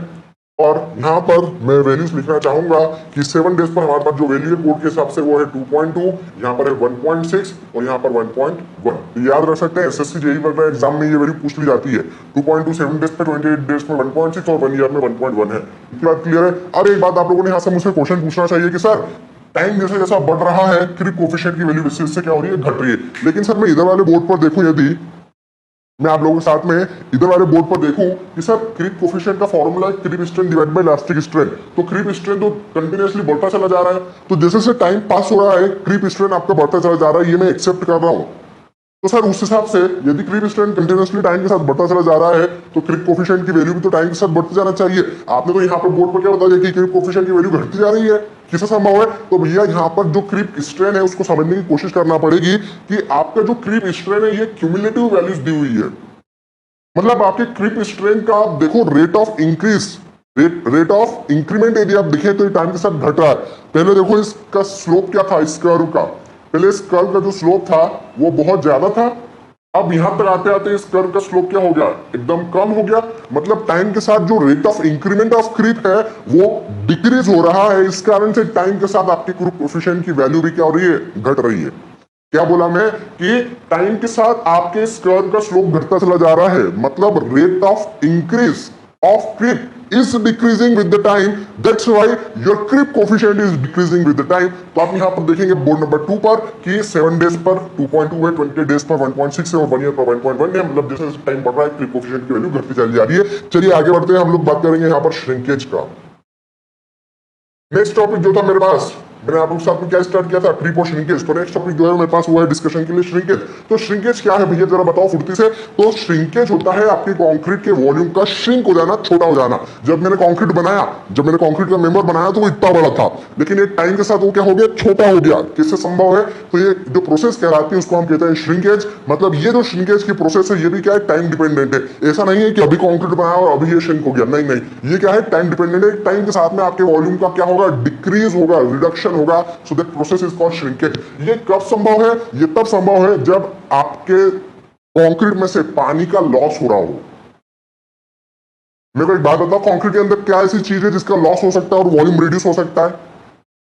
और यहाँ पर मैं वैल्यूज लिखना चाहूंगा कि 7 डेज पर हमारे पास जो वैल्यू है कोड के हिसाब से वो है 2.2, यहाँ पर है 1.6 और यहाँ पर 1.1। तो याद रख सकते हैं एसएससी जेईई वगैरह एग्जाम में ये वैल्यू पूछ ली जाती है। 2.2 7 डेज पर, 28 डेज में 1.6 और 1 ईयर में 1.1 है। इतनी बात क्लियर है। अब एक बात आप लोगों ने यहाँ से मुझसे क्वेश्चन पूछना चाहिए कि सर टाइम जैसे जैसा बढ़ रहा है क्रीप कोफिशिएंट की वैल्यू इससे क्या हो रही है, घट रही है। लेकिन सर मैं इधर वाले बोर्ड पर देखूं, यदि मैं आप लोगों के साथ में इधर वाले बोर्ड पर देखूं कि सर क्रीप कोफिशिएंट का फॉर्मूला है creep strength divide by elastic strength. तो क्रीप स्ट्रेंथ तो कंटिन्यूअसली बढ़ता चला जा रहा है, तो जैसे जैसे टाइम पास हो रहा है क्रीप स्ट्रेंथ आपका बढ़ता चला जा रहा है, ये मैं एक्सेप्ट कर रहा हूं। तो सर उस हिसाब से यदि क्रीप स्ट्रेंथ कंटिन्यूअसली टाइम के साथ बढ़ता चला जा रहा है तो क्रीप कोफिशिएंट की वैल्यू भी तो टाइम के साथ बढ़ती जाना चाहिए। आपने तो यहाँ पर बोर्ड पर क्या बता दिया कि क्रीप कोफिशिएंट की वैल्यू घटती जा रही है, किससे संभव है? तो भैया यहाँ पर जो क्रीप स्ट्रेन है उसको समझने की कोशिश करना पड़ेगी कि आपका जो क्रीप स्ट्रेन है ये क्यूमुलेटिव वैल्यूज दी हुई है। मतलब आपके क्रीप स्ट्रेन का आप देखो rate of increase, rate of increment यदि आप देखें तो टाइम के साथ घट रहा है। पहले देखो इसका स्लोप क्या था, इस कर्व का, पहले इस कर्व का जो स्लोप था वो बहुत ज्यादा था। अब यहां तक आते आते इस कर्व का स्लोप क्या हो गया, एकदम कम हो गया। मतलब टाइम के साथ जो rate of increment of creep है वो डिक्रीज हो रहा है। इस कारण से टाइम के साथ आपकी क्रीप कोफिशिएंट की वैल्यू भी क्या हो रही है, घट रही है। क्या बोला मैं कि टाइम के साथ आपके इस कर्व का स्लोप घटता चला जा रहा है, मतलब rate of increase of creep is decreasing with the time, that's why your creep coefficient is decreasing with the time. तो आप यहां पर देखेंगे बोर्ड नंबर 2 पर कि 7 डेज पर 2.2 है, 20 डेज पर 1.6 है और 1 ईयर पर 1.1 है। मतलब जैसे जैसे टाइम बढ़ रहा है क्रीप कोफिशिएंट की वैल्यू घटती चली जा रही है। चलिए आगे बढ़ते हैं, हम लोग बात करेंगे यहां पर श्रिंकेज का। नेक्स्ट टॉपिक जो था मेरे पास, मैंने आप लोग साथ में क्या स्टार्ट किया था, क्रीप और श्रिंकेज। तो नेक्स्ट टॉपिक जो है मेरे पास हुआ है डिस्कशन के लिए श्रिंकेज। तो श्रिंकेज क्या है भैया जरा बताओ फुर्ती से। तो श्रिंकेज होता है आपके कंक्रीट के वॉल्यूम का श्रिंक हो जाना, छोटा हो जाना। जब मैंने कंक्रीट बनाया, जब मैंने कंक्रीट का मेंबर बनाया तो वो इतना बड़ा था, लेकिन एक टाइम के साथ वो क्या हो गया, छोटा हो गया। किससे संभव है? तो ये जो प्रोसेस कहलाती है उसको हम कहते हैं श्रिंकेज। मतलब ये जो श्रिंकेज की प्रोसेस है ये भी क्या है, टाइम डिपेंडेंट है। ऐसा नहीं है कि अभी कंक्रीट बनाया और अभी ये श्रिंक हो गया, नहीं नहीं, ये क्या है, टाइम डिपेंडेंट है। टाइम के साथ में आपके वॉल्यूम का क्या होगा, डिक्रीज होगा, रिडक्शन होगा। So that process is called shrinkage. ये कब संभव है? ये तब संभव है जब आपके कंक्रीट में से पानी का लॉस हो रहा हो। मेरे को एक बात बताओ, कंक्रीट के अंदर क्या ऐसी चीज है जिसका लॉस हो सकता है और वॉल्यूम रिड्यूस हो सकता है?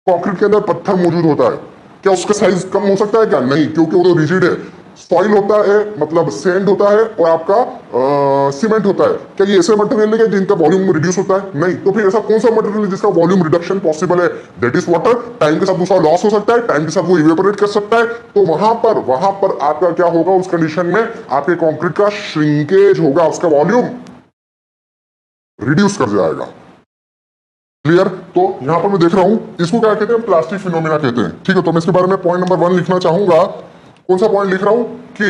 कंक्रीट के अंदर पत्थर मौजूद होता है, क्या उसका साइज कम हो सकता है? क्या नहीं, क्योंकि वो तो रिजिड है। सॉइल होता है, मतलब सैंड होता है, और आपका सीमेंट होता है। क्या ये ऐसे मटेरियल है जिनका वॉल्यूम रिड्यूस होता है? नहीं। तो फिर ऐसा कौन सा मटेरियल है जिसका वॉल्यूम रिडक्शन पॉसिबल है? That is water. टाइम के साथ उसका लॉस हो सकता है, टाइम के साथ वो इवेपोरेट कर सकता है। तो वहां पर आपका क्या होगा, उस कंडीशन में आपके कंक्रीट का श्रिंकेज होगा, उसका वॉल्यूम रिड्यूस कर जाएगा। क्लियर? तो यहां पर मैं देख रहा हूं, इसको क्या कहते हैं, प्लास्टिक फिनोमिना कहते हैं। ठीक है, तो मैं इसके बारे में पॉइंट नंबर 1 लिखना चाहूंगा। कौन सा पॉइंट लिख रहा हूं कि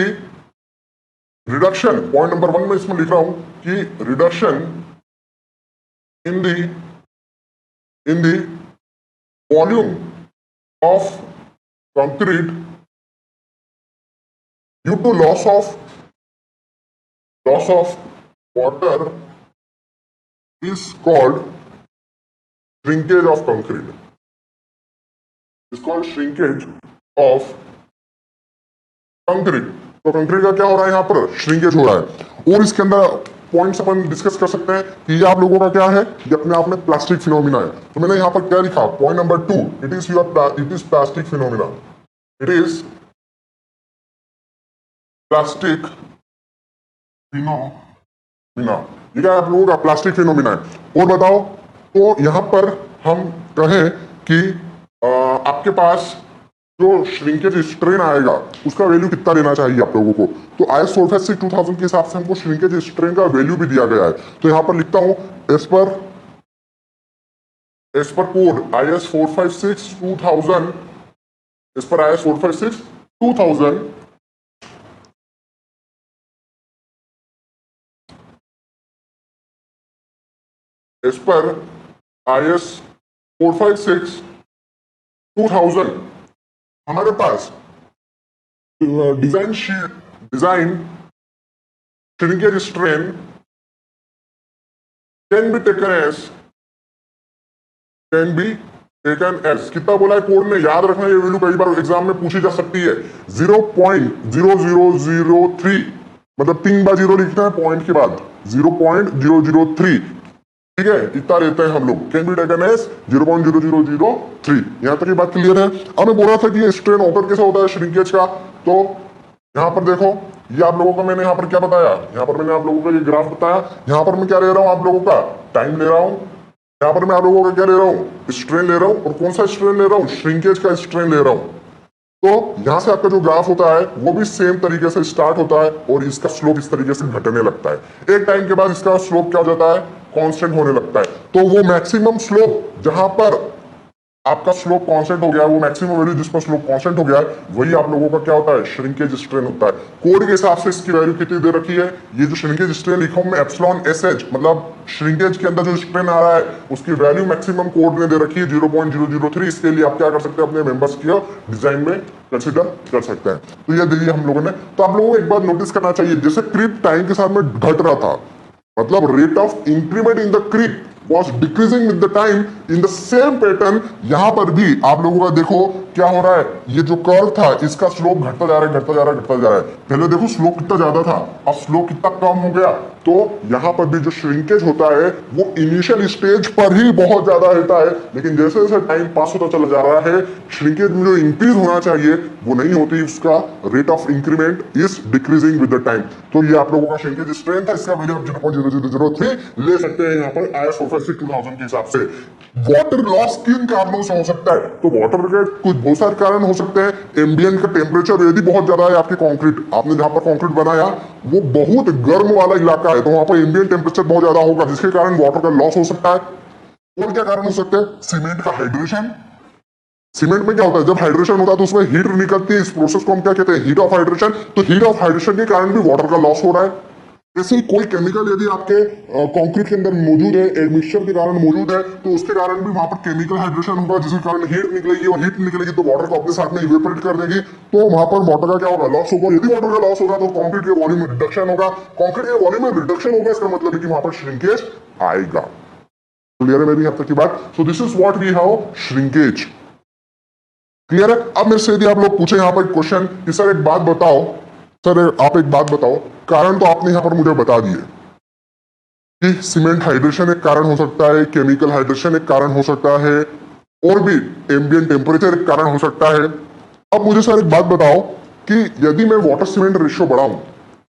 रिडक्शन, पॉइंट नंबर 1 में इसमें लिख रहा हूं कि reduction in the volume of concrete due to loss of water is called shrinkage of concrete, is called shrinkage of concrete. तो कंक्रीट का क्या हो रहा है, यहां पर श्रिंकेज हो रहा है। और इसके अंदर पॉइंट्स अपन डिस्कस कर सकते हैं कि ये आप लोगों का क्या है, ये अपने आप में प्लास्टिक फिनोमिना है। तो मैंने यहाँ पर क्या लिखा, point number 2, it is plastic phenomena, it is plastic phenomena. ये क्या आप लोगों का प्लास्टिक फिनोमिना है। और बताओ, तो यहां पर हम कहें कि आपके पास जो श्रिंकेज स्ट्रेन आएगा उसका वैल्यू कितना लेना चाहिए आप लोगों को। तो IS 456 2000 के हिसाब से हमको श्रिंकेज स्ट्रेन का वैल्यू भी दिया गया है। तो यहां पर लिखता हूं as per code IS 456 2000, as per IS 456 2000 as per IS 456 2000 हमारे पास design shrinkage strain can be taken as कितना बोला है कोड में, याद रखना ये वैल्यू कई बार एग्जाम में पूछी जा सकती है। 0.0003, मतलब 3 बार 0 लिखना है पॉइंट के बाद, 0.003, ठीक है, इतना लेते हैं हम लोग। Can be taken as 0.0003। यहां तक ये बात क्लियर है। अब मैं बोल रहा था कि ये स्ट्रेन ऑकर कैसा होता है श्रिंकेज का। तो यहां पर देखो, ये आप लोगों को मैंने यहां पर क्या बताया, यहां पर मैंने आप लोगों को ये ग्राफ बताया। यहां पर मैं क्या ले रहा हूं, आप लोगों का टाइम ले रहा हूं। यहां पर मैं आप लोगों का क्या ले रहा हूं, स्ट्रेन ले रहा हूं। और कौन सा स्ट्रेन ले रहा हूं, श्रिंकेज का स्ट्रेन ले रहा हूं। तो यहां से आपका जो ग्राफ होता है वो भी सेम तरीके से स्टार्ट होता है और इसका स्लोप इस तरीके से घटने लगता है। एक टाइम के बाद इसका स्लोप क्या हो जाता है, कांस्टेंट होने लगता है। तो वो मैक्सिमम स्लोप जहां पर आपका स्लोप कांस्टेंट हो गया, वो मैक्सिमम वैल्यू जिस पर स्लोप कांस्टेंट हो गया है, वही आप लोगों का क्या होता है, श्रिंकेज स्ट्रेन होता है। कोड के हिसाब से इसकी वैल्यू कितनी दे रखी है, ये जो श्रिंकेज स्ट्रेन लिखा हूं मैं एप्सिलॉन SH, मतलब श्रिंकेज के अंदर जो स्ट्रेन आ रहा है उसकी वैल्यू मैक्सिमम कोड में दे रखी है 0.003। इसके लिए आप क्या कर सकते हैं, अपने मेंबर्स की डिजाइन में कंसिडर कर सकते हैं। तो ये दिया हम लोगों ने। तो आप लोगों को एक बात नोटिस करना चाहिए, जैसे क्रीप टाइम के साथ में घट रहा था, मतलब rate of increment in the creep was decreasing with the time, in the same pattern यहां पर भी आप लोगों का देखो क्या हो रहा है, ये जो कर्व था इसका स्लोप घटता जा रहा है, घटता जा रहा है, घटता जा रहा है। पहले देखो स्लोप कितना ज्यादा था, अब स्लोप कितना कम हो गया। तो यहां पर भी जो श्रिंकेज होता है वो इनिशियल स्टेज पर ही बहुत ज्यादा रहता है, लेकिन जैसे जैसे टाइम पास होता चला जा रहा है श्रिंकेज में जो इंक्रीज होना चाहिए वो नहीं होती, उसका rate of increment is decreasing with the time. तो ये आप लोगों का श्रिंकेज स्ट्रेन था, इसका वैल्यू आप 0.0003 ले सकते हैं यहाँ पर IS 456 के हिसाब से। वाटर लॉस किन कारणों से हो सकता है, तो वाटर के कुछ बहुत सारे कारण हो सकते हैं। एम्बियंट का टेम्परेचर यदि बहुत ज्यादा है, आपके कंक्रीट, आपने जहां पर कंक्रीट बनाया वो बहुत गर्म वाला इलाका है, तो वहां पर एम्बियंट टेम्परेचर बहुत ज्यादा होगा, जिसके कारण वाटर का लॉस हो सकता है। और क्या कारण हो सकते हैं, सीमेंट का हाइड्रेशन। सीमेंट में क्या होता है, जब हाइड्रेशन होता है तो उसमें हीट निकलती है, इस प्रोसेस को हम क्या कहते हैं, हीट ऑफ हाइड्रेशन। तो हीट ऑफ हाइड्रेशन के कारण भी वाटर का लॉस हो रहा है। जैसे कोई केमिकल यदि आपके कंक्रीट के अंदर मौजूद है, एडमिक्सचर के कारण मौजूद है, तो उसके कारण भी वहां पर केमिकल हाइड्रेशन होगा, जिसके कारण हीट निकलेगी, और हीट निकलेगी तो वाटर को अपने साथ में इवेपोरेट कर देगी, तो वहां पर वाटर का क्या होगा, लॉस होगा। यदि वाटर का लॉस होगा तो कंक्रीट के वॉल्यूम में रिडक्शन होगा। कंक्रीट के वॉल्यूम में रिडक्शन होगा, इसका मतलब है कि वहां पर श्रिंकेज आएगा। क्लियर है मेरी यहाँ तक की बात। So this is what we have, shrinkage. Clear है। अब मेरे से यदि आप लोग पूछे यहाँ पर क्वेश्चन कि सर एक बात बताओ, सर आप एक बात बताओ, कारण तो आपने यहां पर मुझे बता दिए कि सीमेंट हाइड्रेशन एक कारण हो सकता है, केमिकल हाइड्रेशन एक कारण हो सकता है, और भी एम्बिएंट टेम्परेचर एक कारण हो सकता है। अब मुझे सर एक बात बताओ कि यदि मैं वाटर सीमेंट रेशियो बढ़ाऊं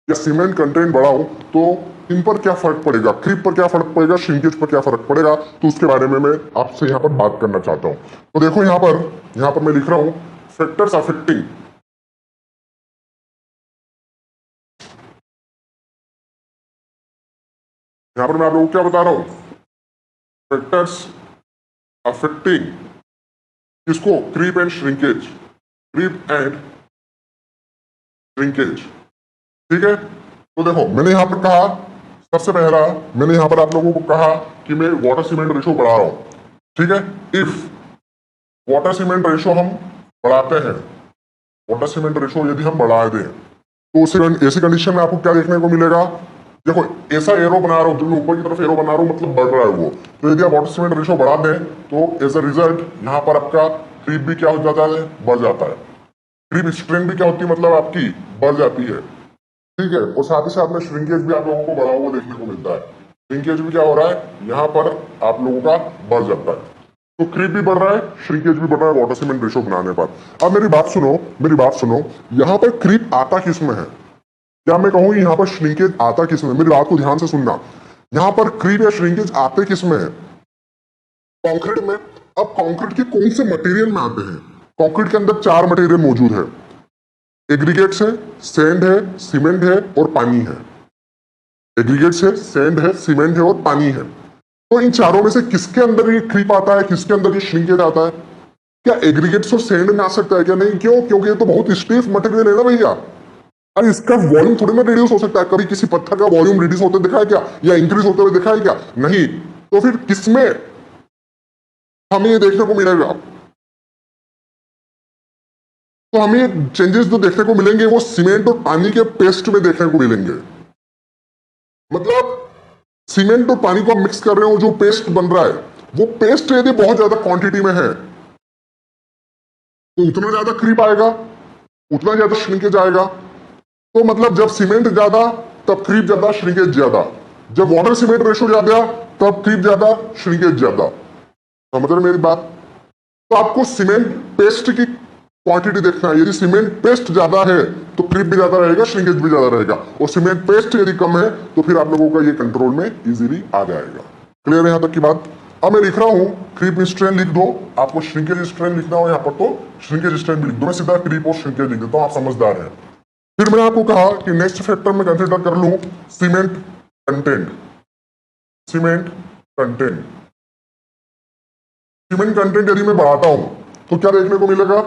या सीमेंट कंटेंट बढ़ाऊं तो इन पर क्या फर्क पड़ेगा, क्रीप पर क्या फर्क पड़ेगा, श्रिंकेज पर क्या फर्क पड़ेगा, तो उसके बारे में मैं आपसे यहाँ पर बात करना चाहता हूं। तो देखो यहाँ पर मैं लिख रहा हूं फैक्टर्स अफेक्टिंग, यहां पर मैं आप लोगों को क्या बता रहा हूं, फैक्टर्स अफेक्टिंग किसको, creep and shrinkage, creep and shrinkage. ठीक है। तो देखो मैंने यहां पर कहा, सबसे पहला मैंने यहां पर आप लोगों को कहा कि मैं वाटर सीमेंट रेशो बढ़ा रहा हूं। ठीक है। इफ वाटर सीमेंट रेशो हम बढ़ाते हैं, वाटर सीमेंट रेशो यदि हम बढ़ा दें तो ऐसी कंडीशन में आपको क्या देखने को मिलेगा, देखो ऐसा एरो बना रहा हूं, जो मैं ऊपर की तरफ एरो बना रहा हूं मतलब बढ़ रहा है वो, तो यदि आप वाटर सीमेंट रेशो बढ़ा दें तो एज अ रिजल्ट यहाँ पर आपका क्रीप भी क्या हो जाता है, बढ़ जाता है। क्रीप स्ट्रेन भी क्या होती है, मतलब आपकी बढ़ जाती है। ठीक है। और साथ ही साथ में श्रिंकेज भी आप लोगों को बढ़ा हुआ देखने को मिलता है। श्रिंकेज भी क्या हो रहा है यहाँ पर आप लोगों का बढ़ जाता है। तो क्रीप भी बढ़ रहा है, श्रिंकेज भी बढ़ रहा है वाटर सीमेंट रेशो बनाने पर। अब मेरी बात सुनो, मेरी बात सुनो, यहाँ पर क्रीप आता किस में है, या मैं कहूँ यहाँ पर श्रिंकेज आता किस में, मेरी बात को ध्यान से सुनना। यहाँ पर क्रीप या श्रिंकेज आते किस में है, कंक्रीट में। अब कंक्रीट के कौन से मटेरियल में आते हैं, कंक्रीट के अंदर 4 मटेरियल मौजूद है, एग्रीगेट्स है, सैंड है, सीमेंट है और पानी है। एग्रीगेट्स है, सैंड है, सीमेंट है और पानी है। तो इन चारों में से किसके अंदर ये क्रीप आता है, किसके अंदर ये श्रिंकेज आता है? क्या एग्रीगेट्स और सैंड में आ सकता है क्या? नहीं। क्यों? क्योंकि ये तो बहुत स्टिफ मटेरियल है ना भैया। अरे इसका वॉल्यूम थोड़ी ना रिड्यूस हो सकता है। कभी किसी पत्थर का वॉल्यूम रिड्यूस होते देखा है क्या, या इंक्रीज होते हुए देखा है क्या? नहीं। तो फिर किसमें हमें ये देखने को मिलेगा? तो हमें चेंजेस जो देखने को मिलेंगे वो सीमेंट और पानी के पेस्ट में देखने को मिलेंगे। मतलब सीमेंट और पानी को आप मिक्स कर रहे हो, जो पेस्ट बन रहा है वो पेस्ट यदि बहुत ज्यादा क्वांटिटी में है तो उतना ज्यादा क्रीप आएगा, उतना ज्यादा श्रिंकेज आएगा। तो मतलब जब सीमेंट ज्यादा तब क्रीप ज्यादा, श्रिंकेज ज्यादा। जब वाटर सीमेंट रेशो ज्यादा तब क्रीप ज्यादा, श्रिंकेज ज्यादा। समझ रहे मेरी बात? तो आपको सीमेंट पेस्ट की क्वांटिटी देखना है। यदि सीमेंट पेस्ट ज्यादा है तो क्रीप भी ज्यादा रहेगा, श्रिंकेज भी ज्यादा रहेगा। और सीमेंट पेस्ट यदि कम है तो फिर आप लोगों का ये कंट्रोल में इजीली आ जाएगा। क्लियर है यहां तक की बात? अब मैं लिख रहा हूं क्रीप स्ट्रेन लिख दो, आपको श्रिंकेज स्ट्रेन लिखना हो यहाँ पर तो श्रिंकेज स्ट्रेन भी लिख दो। मैं सीधा क्रीप और श्रिंकेज लिख देता हूँ, आप समझदार हैं। फिर मैंने आपको कहा कि नेक्स्ट फैक्टर में कंसिडर कर लूं cement content. Cement content, cement content यदि मैं बढ़ाता हूं तो क्या देखने को मिलेगा?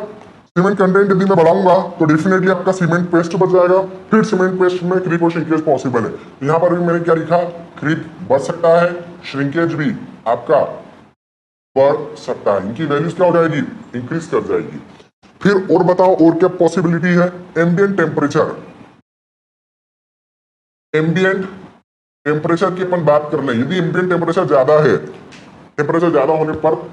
सीमेंट कंटेंट यदि मैं बढ़ाऊंगा तो डेफिनेटली आपका सीमेंट पेस्ट बच जाएगा। फिर सीमेंट पेस्ट में क्रीप और श्रिंकेज पॉसिबल है। यहां पर भी मैंने क्या लिखा, क्रीप बढ़ सकता है, श्रिंकेज भी आपका बढ़ सकता है। इनकी वैल्यूज क्या हो जाएगी? इंक्रीज कर जाएगी। फिर और बताओ और क्या पॉसिबिलिटी है? Ambient temperature. एम्बिएंट टेम्परेचर की अपन बात कर लें, यदि एम्बिएंट टेम्परेचर ज्यादा है, टेम्परेचर ज्यादा होने पर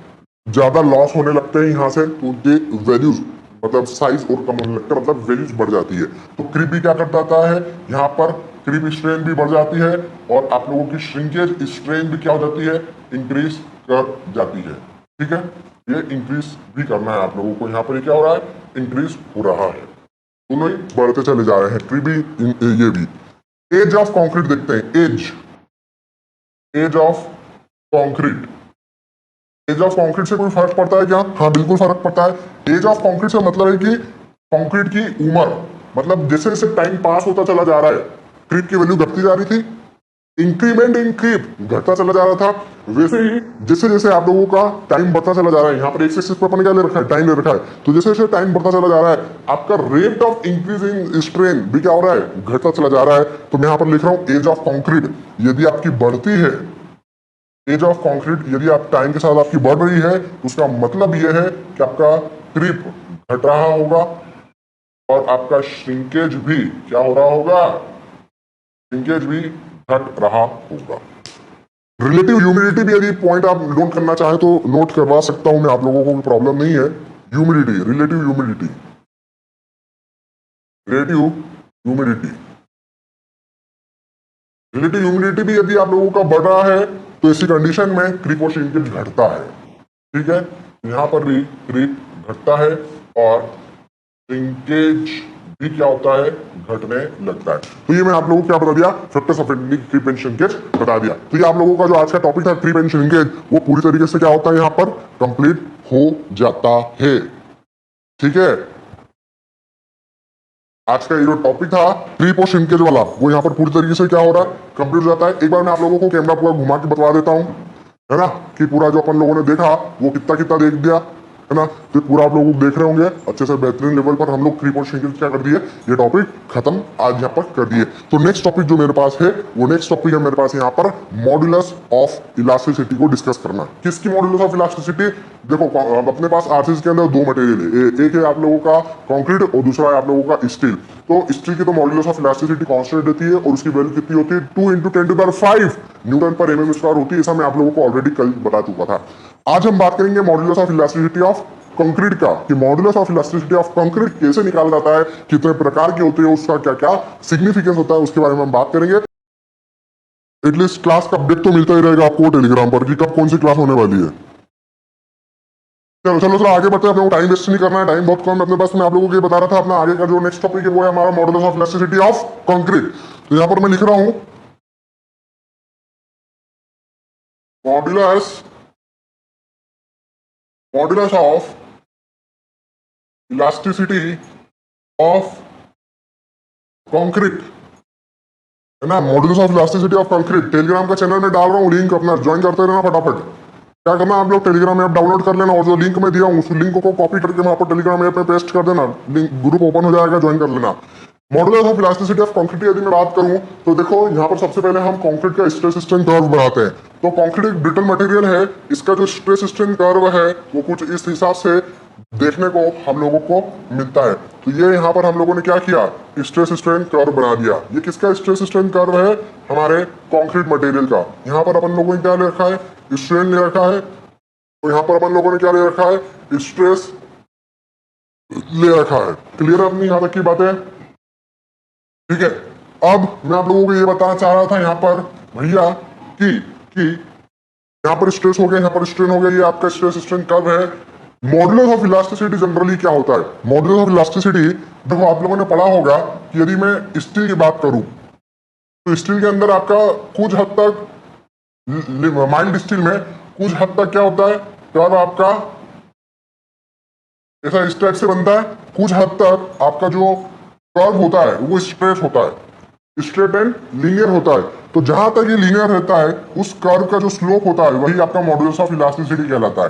ज्यादा लॉस होने लगते हैं यहां से, तो उनके वैल्यूज मतलब साइज और कम होने लगता है, मतलब वैल्यूज बढ़ जाती है। तो क्रीप भी क्या कर जाता है यहाँ पर, क्रीप स्ट्रेन भी बढ़ जाती है और आप लोगों की श्रिंकेज स्ट्रेन भी क्या हो जाती है? इंक्रीज कर जाती है। ठीक है, ये इंक्रीज भी करना है आप लोगों को। यहाँ पर क्या हो रहा है? इंक्रीज हो रहा है। दोनों ही बढ़ते चले जा रहे हैं, क्रीप भी ये भी। एज ऑफ कॉन्क्रीट देखते हैं। Age of concrete, age of concrete से कोई फर्क पड़ता है क्या? हाँ बिल्कुल फर्क पड़ता है। एज ऑफ कंक्रीट से मतलब है कि कंक्रीट की उम्र, मतलब जैसे जैसे टाइम पास होता चला जा रहा है क्रीप की वैल्यू घटती जा रही थी, इंक्रीमेंट इन क्रीप घटता चला जा रहा था। वैसे ही जैसे जैसे आप लोगों का टाइम बढ़ता चला जा रहा है, यहाँ पर एक्स एक्सिस पर अपन क्या ले रखा है? टाइम ले रखा है। तो जैसे जैसे टाइम बढ़ता चला जा रहा है आपका rate of increase in strain भी क्या हो रहा है? घटता चला जा रहा है। तो मैं यहाँ पर लिख रहा हूँ एज ऑफ कंक्रीट यदि आपकी बढ़ती है, एज ऑफ कंक्रीट यदि आप टाइम के साथ आपकी बढ़ रही है तो उसका मतलब यह है कि आपका क्रीप घट रहा होगा और आपका श्रिंकेज भी क्या हो रहा होगा? श्रिंकेज भी घट रहा होगा। रिलेटिव ह्यूमिडिटी भी यदि पॉइंट आप नोट करना चाहें तो नोट करवा सकता हूं मैं, आप लोगों को भी प्रॉब्लम नहीं है। Humidity, relative humidity, relative humidity, relative humidity भी यदि आप लोगों का बढ़ रहा है तो ऐसी कंडीशन में क्रीप और श्रिंकेज घटता है। ठीक है, यहां पर भी क्रीप घटता है और श्रिंकेज भी क्या होता है? घटने लगता है। तो ये मैं आप लोगों को क्या बता दिया? Factors of creep and shrinkage बता दिया। तो ये आप लोगों का जो आज का टॉपिक था क्रीप एंड श्रिंकेज, वो पूरी तरीके से क्या होता है यहाँ पर कंप्लीट हो जाता है। ठीक है, आज का ये जो टॉपिक था क्रीप और श्रिंकेज वाला, वो यहाँ पर पूरी तरीके से क्या हो रहा है? कंप्लीट हो जाता है। एक बार मैं आप लोगों को कैमरा पूरा घुमा के बता देता हूँ, है ना, कि पूरा जो अपन लोगों ने देखा वो कितना कितना देख दिया, है ना। तो पूरा आप लोग देख रहे होंगे अच्छे से बेहतरीन लेवल पर हम लोग क्रीप और श्रिंकेज क्या कर दिए, ये टॉपिक खत्म आज यहाँ पर कर दिए। तो नेक्स्ट टॉपिक जो मेरे पास है वो नेक्स्ट टॉपिक है मेरे पास यहाँ पर मॉड्यूलस ऑफ इलास्टिसिटी को डिस्कस करना। किसकी मॉड्यूलस ऑफ इलास्टिसिटी? देखो अपने पास आरसीसी के अंदर 2 मटेरियल है, एक है आप लोगों का कंक्रीट और दूसरा है आप लोगों का स्टील। तो स्टील की तो मॉड्यूलस ऑफ इलास्टिसिटी कांस्टेंट रहती है और उसकी वैल्यू कितनी होती है? 2 × 10⁵ न्यूटन पर mm² होती है। ऐसा मैं आप लोगों को ऑलरेडी कल बता चुका था। आज हम बात करेंगे modulus of elasticity of concrete का कि modulus of elasticity of concrete कैसे निकाला जाता है, कितने प्रकार के होते हैं, उसका क्या क्या सिग्निफिकेंस होता है, उसके बारे में हम बात करेंगे। एटलीस्ट क्लास का अपडेट तो मिलता ही रहेगा आपको टेलीग्राम पर कि कब कौन सी क्लास होने वाली है। चलो चलो चलो आगे बढ़ते हैं, अपने टाइम वेस्ट नहीं करना है, टाइम बहुत कम है अपने पास। मैं आप लोगों को ये बता रहा था, अपना आगे का जो नेक्स्ट टॉपिक है वो है हमारा modulus of elasticity of concrete. तो यहाँ पर मैं लिख रहा हूं modulus modulus of elasticity of concrete, है ना। Modulus of elasticity of concrete Telegram का चैनल में डाल रहा हूँ, लिंक अपना ज्वाइन करते रहना फटाफट। क्या करना, आप लोग टेलीग्राम ऐप डाउनलोड कर लेना और जो लिंक मैं दिया हूँ उस लिंक को कॉपी करके वहां पर टेलीग्राम ऐप में पेस्ट कर देना, लिंक ग्रुप ओपन हो जाएगा, ज्वाइन कर लेना। Modulus of elasticity of concrete यदि मैं बात करूं तो देखो यहाँ पर सबसे पहले हम कंक्रीट का स्ट्रेस स्ट्रेन कर्व बनाते हैं। तो कंक्रीट एक ब्रिटल मटेरियल है, इसका जो स्ट्रेस स्ट्रेन कर्व है वो कुछ इस हिसाब से देखने को हम लोगों को मिलता है। तो ये यहाँ पर हम लोगों ने क्या किया, स्ट्रेस स्ट्रेन कर्व बना दिया। ये किसका स्ट्रेस स्ट्रेन कर्व है, हमारे कंक्रीट मटेरियल का। यहाँ पर अपन लोगों ने क्या ले रखा है, स्ट्रेन ले रखा है, तो यहाँ पर अपन लोगों ने क्या ले रखा है, स्ट्रेस ले रखा है। क्लियर है अपनी यहाँ तक की बातें, ठीक है। अब मैं आप लोगों को ये बताना चाह रहा था यहाँ पर भैया कि यहाँ पर स्ट्रेस हो गया, यहाँ पर स्ट्रेन हो गया, ये आपका स्ट्रेस स्ट्रेन कर्व है। मॉडुलस ऑफ इलास्टिसिटी जनरली क्या होता है, मॉडुलस ऑफ इलास्टिसिटी देखो आप लोगों ने पढ़ा होगा कि यदि मैं स्टील की बात करूं तो स्टील के अंदर आपका कुछ हद तक, माइल्ड स्टील में कुछ हद तक क्या होता है, कर्व आपका ऐसा इस टाइप से बनता है। कुछ हद तक आपका जो कर्व होता है वो स्ट्रेट होता है, स्ट्रेट एंड लीनियर होता है। तो जहां तक ये लीनियर रहता है उस कर्व का जो स्लोप होता है वही आपका मॉडुलस ऑफ इलास्टिसिटी कहलाता है।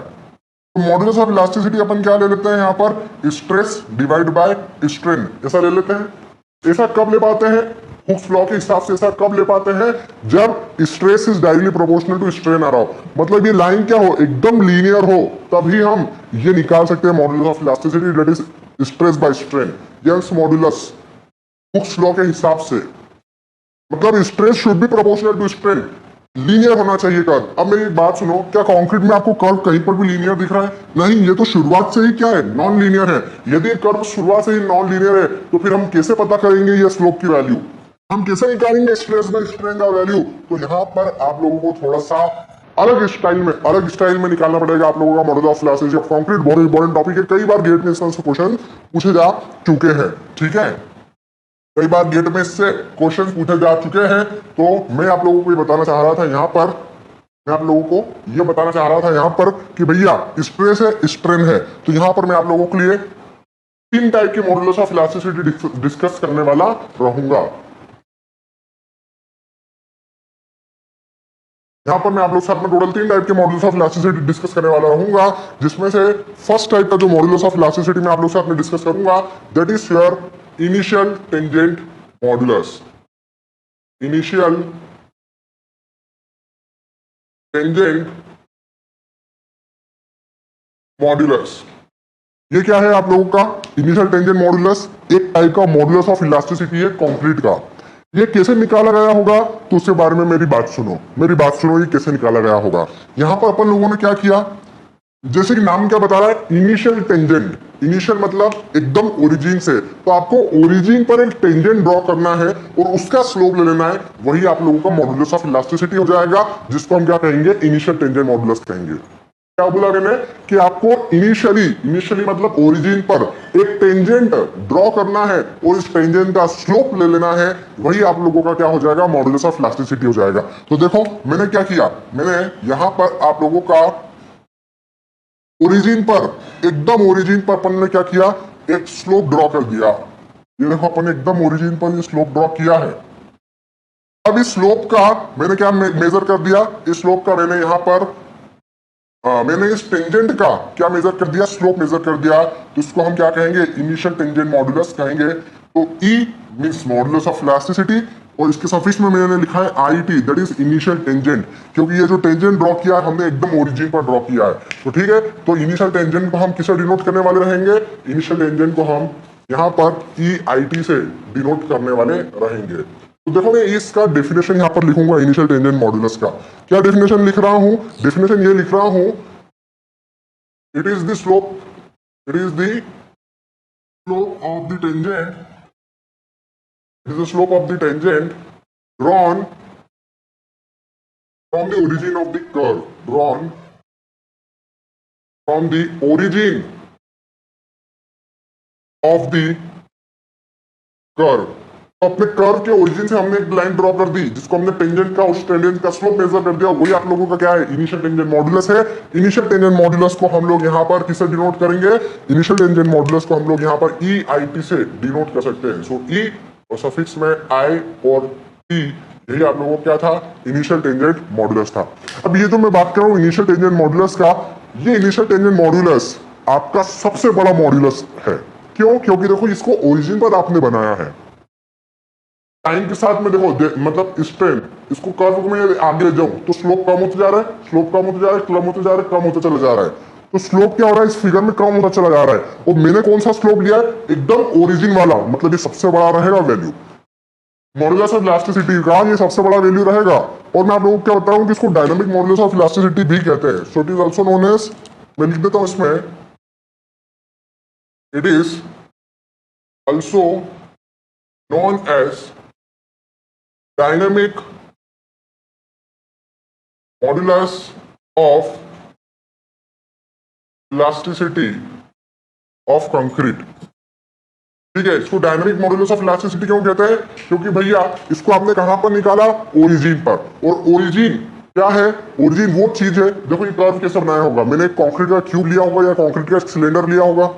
तो मॉडुलस ऑफ इलास्टिसिटी अपन क्या ले लेते हैं यहाँ पर, स्ट्रेस डिवाइड बाय स्ट्रेन, ऐसा ले लेते हैं। ऐसा कब ले पाते हैं, हुक्स लॉ के हिसाब से ऐसा कब ले पाते हैं, जब stress is directly proportional to strain आ रहा हो, मतलब ये लाइन क्या हो, एकदम लीनियर हो, तभी हम ये निकाल सकते हैं modulus of elasticity, that is stress by strain, Young's modulus Hooke's law के हिसाब से। मतलब stress should be proportional to strain, linear होना चाहिए कर्व। अब मेरी एक बात सुनो, क्या कंक्रीट में आपको कर्व कहीं पर भी लीनियर दिख रहा है, नहीं, ये तो शुरुआत से ही क्या है, नॉन लीनियर है। यदि कर्व शुरुआत से ही नॉन लीनियर है तो फिर हम कैसे पता करेंगे ये स्लोप की वैल्यू, हम कैसे निकालेंगे स्ट्रेस बाय स्ट्रेन का वैल्यू। तो यहाँ पर आप लोगों को थोड़ा सा अलग स्टाइल में निकालना पड़ेगा आप लोगों का modulus of elasticity of concrete. बहुत इंपॉर्टेंट टॉपिक है, कई बार गेट में इससे क्वेश्चन पूछे जा चुके हैं, ठीक है, कई बार गेट में इससे क्वेश्चन पूछे जा चुके हैं। तो मैं आप लोगों को ये बताना चाह रहा था यहाँ पर, मैं आप लोगों को ये बताना चाह रहा था यहाँ पर कि भैया स्ट्रेस है स्ट्रेन है। तो यहाँ पर मैं आप लोगों के लिए 3 टाइप के मॉडुलस ऑफ इलास्टिसिटी डिस्कस करने वाला रहूंगा। यहाँ पर मैं आप लोग साथ में टोटल 3 टाइप के मॉडुलस ऑफ इलास्टिसिटी डिस्कस करने वाला रहूंगा, जिसमें से फर्स्ट टाइप का जो मॉडुलस ऑफ इलास्टिसिटी मैं आप लोग साथ में डिस्कस करूंगा, that is your initial tangent modulus. Initial tangent modulus, ये क्या है आप लोगों का, इनिशियल टेंजेंट मॉडुलस एक टाइप का मॉडुलस ऑफ इलास्टिसिटी है कंक्रीट का। ये कैसे निकाला गया होगा तो उसके बारे में मेरी बात सुनो, ये कैसे निकाला गया होगा। यहां पर अपन लोगों ने क्या किया, जैसे कि नाम क्या बता रहा है, इनिशियल टेंजेंट, इनिशियल मतलब एकदम ओरिजिन से, तो आपको ओरिजिन पर एक टेंजेंट ड्रॉ करना है और उसका स्लोप ले लेना है, वही आप लोगों का मॉडुलस ऑफ इलास्टिसिटी हो जाएगा, जिसको हम क्या कहेंगे, इनिशियल टेंजेंट मॉडुलस कहेंगे। क्या बोला मैंने कि आपको इनिशियली मतलब ओरिजिन पर एक टेंजेंट ड्रॉ करना है और इस टेंजेंट का स्लोप ले लेना है, वही आप लोगों का क्या हो जाएगा, मॉडुलस ऑफ इलास्टिसिटी हो जाएगा। तो देखो मैंने क्या किया, मैंने यहां पर आप लोगों का ओरिजिन पर, एकदम ओरिजिन पर अपन ने क्या किया, एक स्लोप ड्रॉ कर दिया। ये देखो अपन एकदम ओरिजिन पर ये स्लोप ड्रॉ किया है। अब इस स्लोप का मैंने क्या मेजर कर दिया, इस स्लोप का मैंने यहां पर मैंने इस टेंजेंट का क्या मेजर कर दिया, स्लोप मेजर कर दिया। तो इसको हम क्या कहेंगे, इनिशियल टेंजेंट मॉडुलस कहेंगे। तो ई मींस मॉडुलस ऑफ इलास्टिसिटी और इसके सफिक्स में मैंने लिखा है IT, that is initial tangent, क्योंकि ये जो टेंजेंट ड्रॉ किया है हमने एकदम ओरिजिन पर ड्रॉ किया है। तो ठीक है, तो इनिशियल टेंजेंट को हम किससे डिनोट करने वाले रहेंगे, इनिशियल टेंजेंट को हम यहाँ पर ई आई टी से डिनोट करने वाले रहेंगे। तो देखो मैं इसका डेफिनेशन यहाँ पर लिखूंगा, इनिशियल टेंजेंट मॉडुलस का क्या डेफिनेशन लिख रहा हूं, डेफिनेशन ये लिख रहा हूं, it is the slope It is the slope of the tangent. It is the slope of the tangent drawn from the origin of the curve. Drawn from the origin of the curve. तो अपने curve के origin से हमने एक line draw कर दी जिसको हमने tangent का उस टेंजेंट का स्लोप मेजर कर दिया। वही आप लोगों का क्या है, इनिशियल टेंजेंट मॉड्यूलस है। इनिशियल टेंजेंट मॉड्यूलस को हम लोग यहाँ पर किससे डिनोट करेंगे? इनिशियल टेंजेंट मॉड्यूलस को हम लोग यहाँ पर ई आई टी से डिनोट कर सकते हैं। सो ई और सफिक्स में आई और टी, यही आप लोगों को क्या था, इनिशियल टेंजेंट मॉड्यूलस था। अब ये जो मैं बात कर रहा हूँ इनिशियल टेंजेंट मॉड्यूलस का, ये इनिशियल टेंजेंट मॉड्यूलस आपका सबसे बड़ा मॉड्यूलस है। क्यों? क्योंकि देखो इसको ओरिजिन पर आपने बनाया है। टाइम के साथ में देखो मतलब स्ट्रेन, इसको कर्व में आगे ले जाऊं तो स्लोप कम होता जा रहा है, स्लोप कम होता जा रहा है, कम होता जा रहा है, कम होता चला जा रहा है। तो स्लोप क्या हो रहा है इस फिगर में, कम होता चला जा रहा है। और मैंने कौन सा स्लोप लिया है? एकदम ओरिजिन वाला, मतलब ये सबसे बड़ा रहेगा वैल्यू मॉड्यूलस ऑफ इलास्टिसिटी का, ये सबसे बड़ा वैल्यू रहेगा। और मैं आप लोगों को क्या बता रहा हूँ कि इसको डायनामिक मॉड्यूलस ऑफ इलास्टिसिटी भी कहते हैं। So it is also known as, मैं लिख देता हूँ इसमें, it is also known as dynamic modulus of elasticity of concrete। ठीक है, इसको डायनामिक मॉड्यूलस ऑफ इलास्टिसिटी क्यों कहते हैं? क्योंकि भैया इसको आपने कहां पर निकाला? ओरिजिन पर। और ओरिजिन क्या है? ओरिजिन वो चीज है, देखो ये कर्व कैसे बनाया होगा, मैंने एक कंक्रीट का क्यूब लिया होगा या कंक्रीट का सिलेंडर लिया होगा,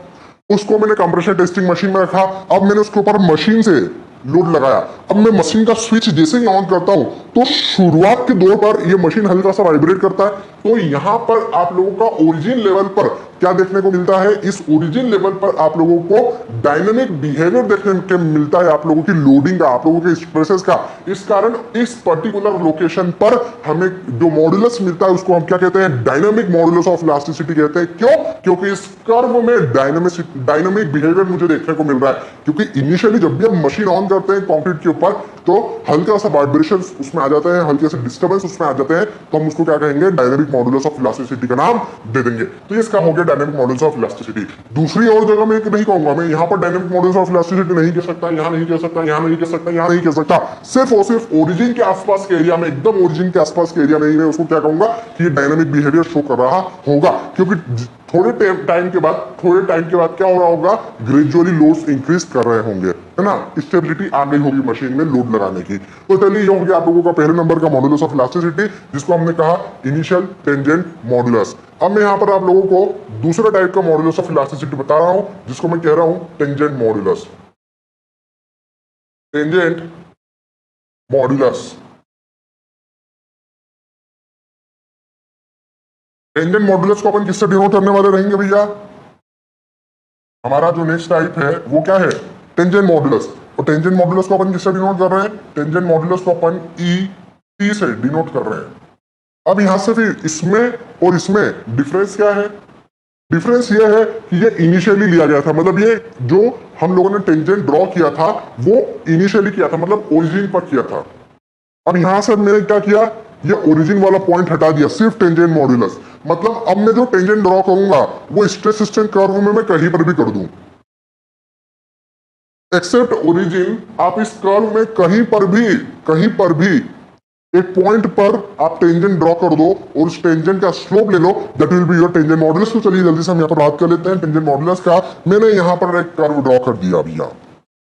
उसको मैंने कंप्रेशर टेस्टिंग मशीन में रखा। अब मैंने उसके ऊपर मशीन से लोड लगाया। अब मैं मशीन का स्विच जैसे ही ऑन करता हूं तो शुरुआत के दौर पर ये मशीन हल्का सा वाइब्रेट करता है। तो यहां पर आप लोगों का ओरिजिन लेवल पर क्या देखने को मिलता है? इस ओरिजिन लेवल पर आप लोगों को डायनामिक बिहेवियर देखने को मिलता है, आप लोगों की लोडिंग का, आप लोगों के स्ट्रेसेस का। इस कारण इस पर्टिकुलर लोकेशन पर हमें जो मॉड्यूलस मिलता है उसको हम क्या कहते हैं? डायनामिक मॉड्यूलस ऑफ इलास्टिसिटी कहते हैं। क्यों? क्योंकि इस कर्व में डायनामिक बिहेवियर मुझे देखने को मिल रहा है। क्योंकि इनिशियली जब भी हम मशीन ऑन करते हैं कंक्रीट के ऊपर तो हल्का सा वाइब्रेशन उसमें आ जाते हैं, हल्के से डिस्टर्बेंस उसमें आ जाते हैं, तो हम उसको क्या कहेंगे? डायनामिक मॉड्यूलस ऑफ इलास्टिसिटी का नाम दे देंगे। तो ये इसका हो गया डायनामिक मॉड्यूलस ऑफ इलास्टिसिटी। दूसरी और जगह मैं नहीं कहूंगा, मैं यहां पर डायनामिक मॉड्यूलस ऑफ इलास्टिसिटी नहीं कह सकता, यहां नहीं कह सकता, यहां नहीं कह सकता, यहां नहीं कह सकता। सिर्फ और सिर्फ ओरिजिन के आसपास के एरिया में, एकदम ओरिजिन के आसपास के एरिया में ही मैं उसको क्या कहूंगा कि ये डायनामिक बिहेवियर शो कर रहा होगा। क्योंकि थोड़े टाइम के बाद क्या हो रहा होगा? ग्रेजुअली लोड्स इंक्रीज कर रहे होंगे, है ना, स्टेबिलिटी आ गई होगी मशीन में लोड लगाने की। तो चलिए ये हो गया आप लोगों का पहले नंबर का मॉड्यूलस ऑफ इलास्टिसिटी, जिसको हमने कहा इनिशियल टेंजेंट मॉड्यूलस। अब मैं यहां पर आप लोगों को दूसरा टाइप का मॉड्यूलस ऑफ इलास्टिसिटी बता रहा हूं, जिसको मैं कह रहा हूं tangent modulus. Tangent modulus, tangent modulus को अपन किससे डिनोट करने वाले रहेंगे भैया? हमारा जो नेक्स्ट टाइप है वो क्या है? Tangent modulus. और टेंजेंट मॉड्यूलस को अपन किससे डिनोट कर रहे हैं? टेंजेंट मॉड्यूलस को अपन ई टी से डिनोट कर रहे हैं। अब यहां से फिर इसमें और इसमें डिफरेंस क्या है? डिफरेंस ये है कि ये इनिशियली लिया गया था, मतलब ये जो हम लोगों ने टेंजेंट ड्रॉ किया था वो इनिशियली किया था, मतलब ओरिजिन पर किया था। अब यहां से मैंने क्या किया? ये ओरिजिन वाला पॉइंट हटा दिया, सिर्फ टेंजेंट मॉड्यूलस। मतलब अब मैं जो टेंजेंट ड्रॉ करूंगा वो स्ट्रेस स्ट्रेन कर्व में मैं कहीं पर भी कर दूं, एक्सेप्ट ओरिजिन। आप इस कर्व में कहीं पर भी एक पॉइंट पर आप टेंजेंट ड्रॉ कर दो और उस टेंजेंट का स्लोप ले लो, that will be your tangent modulus. तो चलिए जल्दी से हम यहाँ पर बात कर लेते हैं टेंजेंट मॉड्यूलस का। मैंने यहाँ पर एक कर्व ड्रॉ कर दिया भैया।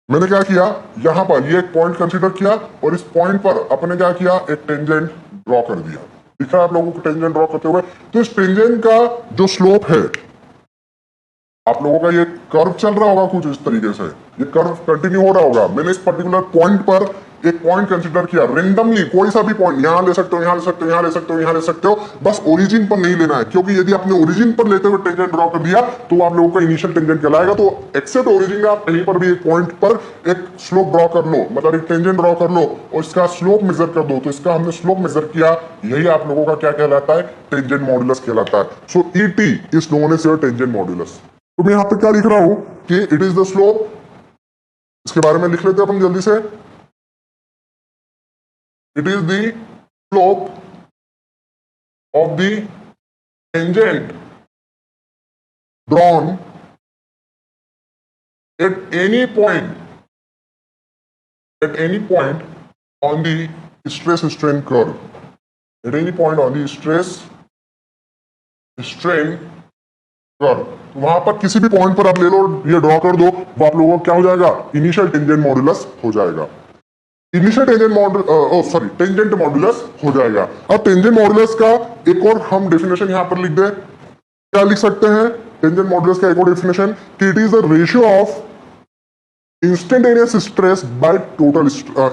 मैंने क्या किया? यहाँ पर ये एक पॉइंट कंसीडर किया और इस पॉइंट पर अपने क्या किया? एक टेंजेंट ड्रॉ कर दिया। दिख रहा है आप लोगों को टेंजेंट ड्रॉ करते हुए? तो इस टेंजेंट का जो स्लोप है, आप लोगों का ये कर्व चल रहा होगा कुछ इस तरीके से, ये कर्व कंटिन्यू हो रहा होगा। मैंने इस पर्टिकुलर पॉइंट पर एक पॉइंट कंसीडर किया, रेंडमली कोई सा भी पॉइंट, यहां ले सकते हो, यहां ले सकते हो, यहां ले सकते हो, यहां ले सकते हो, बस ओरिजिन पर नहीं लेना है। क्योंकि यदि आपने ओरिजिन पर लेते हुए टेंजेंट ड्रॉ कर दिया तो आप लोगों का इनिशियल टेंजेंट कहलाएगा। तो एक्सेप्ट ओरिजिन आप कहीं पर भी एक पॉइंट पर एक स्लोप ड्रॉ कर लो, मतलब एक टेंजेंट ड्रॉ कर लो और इसका स्लोप मेजर कर दो। तो इसका हमने स्लोप मेजर किया, यही आप लोगों का क्या कहलाता है? टेंजेंट मॉड्यूलस कहलाता है। So E T is known as your tangent modulus. तो मैं यहां पे क्या लिख रहा हूं कि इट इज द स्लोप, इसके बारे में लिख लेते हैं अपन जल्दी से। It is the slope of the tangent drawn at any point on the stress strain curve, at any point on the stress strain curve, तो वहां पर किसी भी पॉइंट पर आप ले लो, ये ड्रॉ कर दो, वो आप लोगों को क्या हो जाएगा, इनिशियल टेंजेंट मॉडुलस हो जाएगा। इनिशियल टेंजेंट मॉडुलस हो जाएगा। अब टेंजेंट मॉडुलस का एक और हम डेफिनेशन यहां पर लिख दे, क्या लिख सकते हैं टेंजेंट मॉडुलस का एक और डेफिनेशन, कि it is the ratio of instantaneous stress by total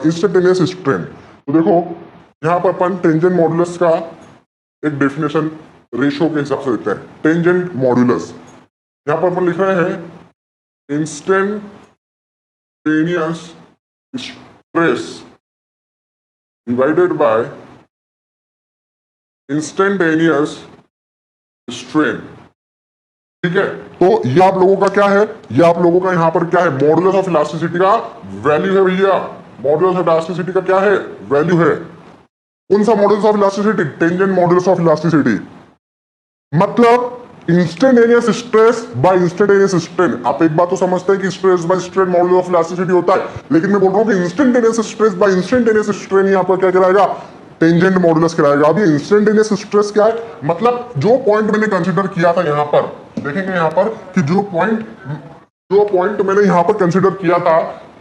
instantaneous strain. तो देखो यहां पर अपन टेंजेंट मॉडुलस का एक डेफिनेशन रेशियो के हिसाब से देते हैं। टेंजेंट मॉडुलस यहां पर अपन लिख रहे हैं instantaneous stress divided by instantaneous strain. ठीक है, तो ये आप लोगों का क्या है, ये आप लोगों का यहां पर क्या है, मॉडुलस ऑफ इलास्टिसिटी का वैल्यू है भैया। मॉडुलस ऑफ इलास्टिसिटी का क्या है, वैल्यू है। कौन सा modulus of elasticity, tangent modulus of elasticity, मतलब instantaneous stress by instantaneous strain. आप एक बात तो समझते हैं कि stress by strain modulus of elasticity होता है, लेकिन मैं बोल रहा हूं कि instantaneous stress by instantaneous strain यहां पर क्या कराएगा, टेंजेंट मॉडुलस कराएगा। अब ये इंस्टेंटेनियस स्ट्रेस क्या है, मतलब जो पॉइंट मैंने कंसीडर किया था यहां पर, देखेंगे यहां पर कि जो पॉइंट मैंने यहां पर कंसीडर किया था,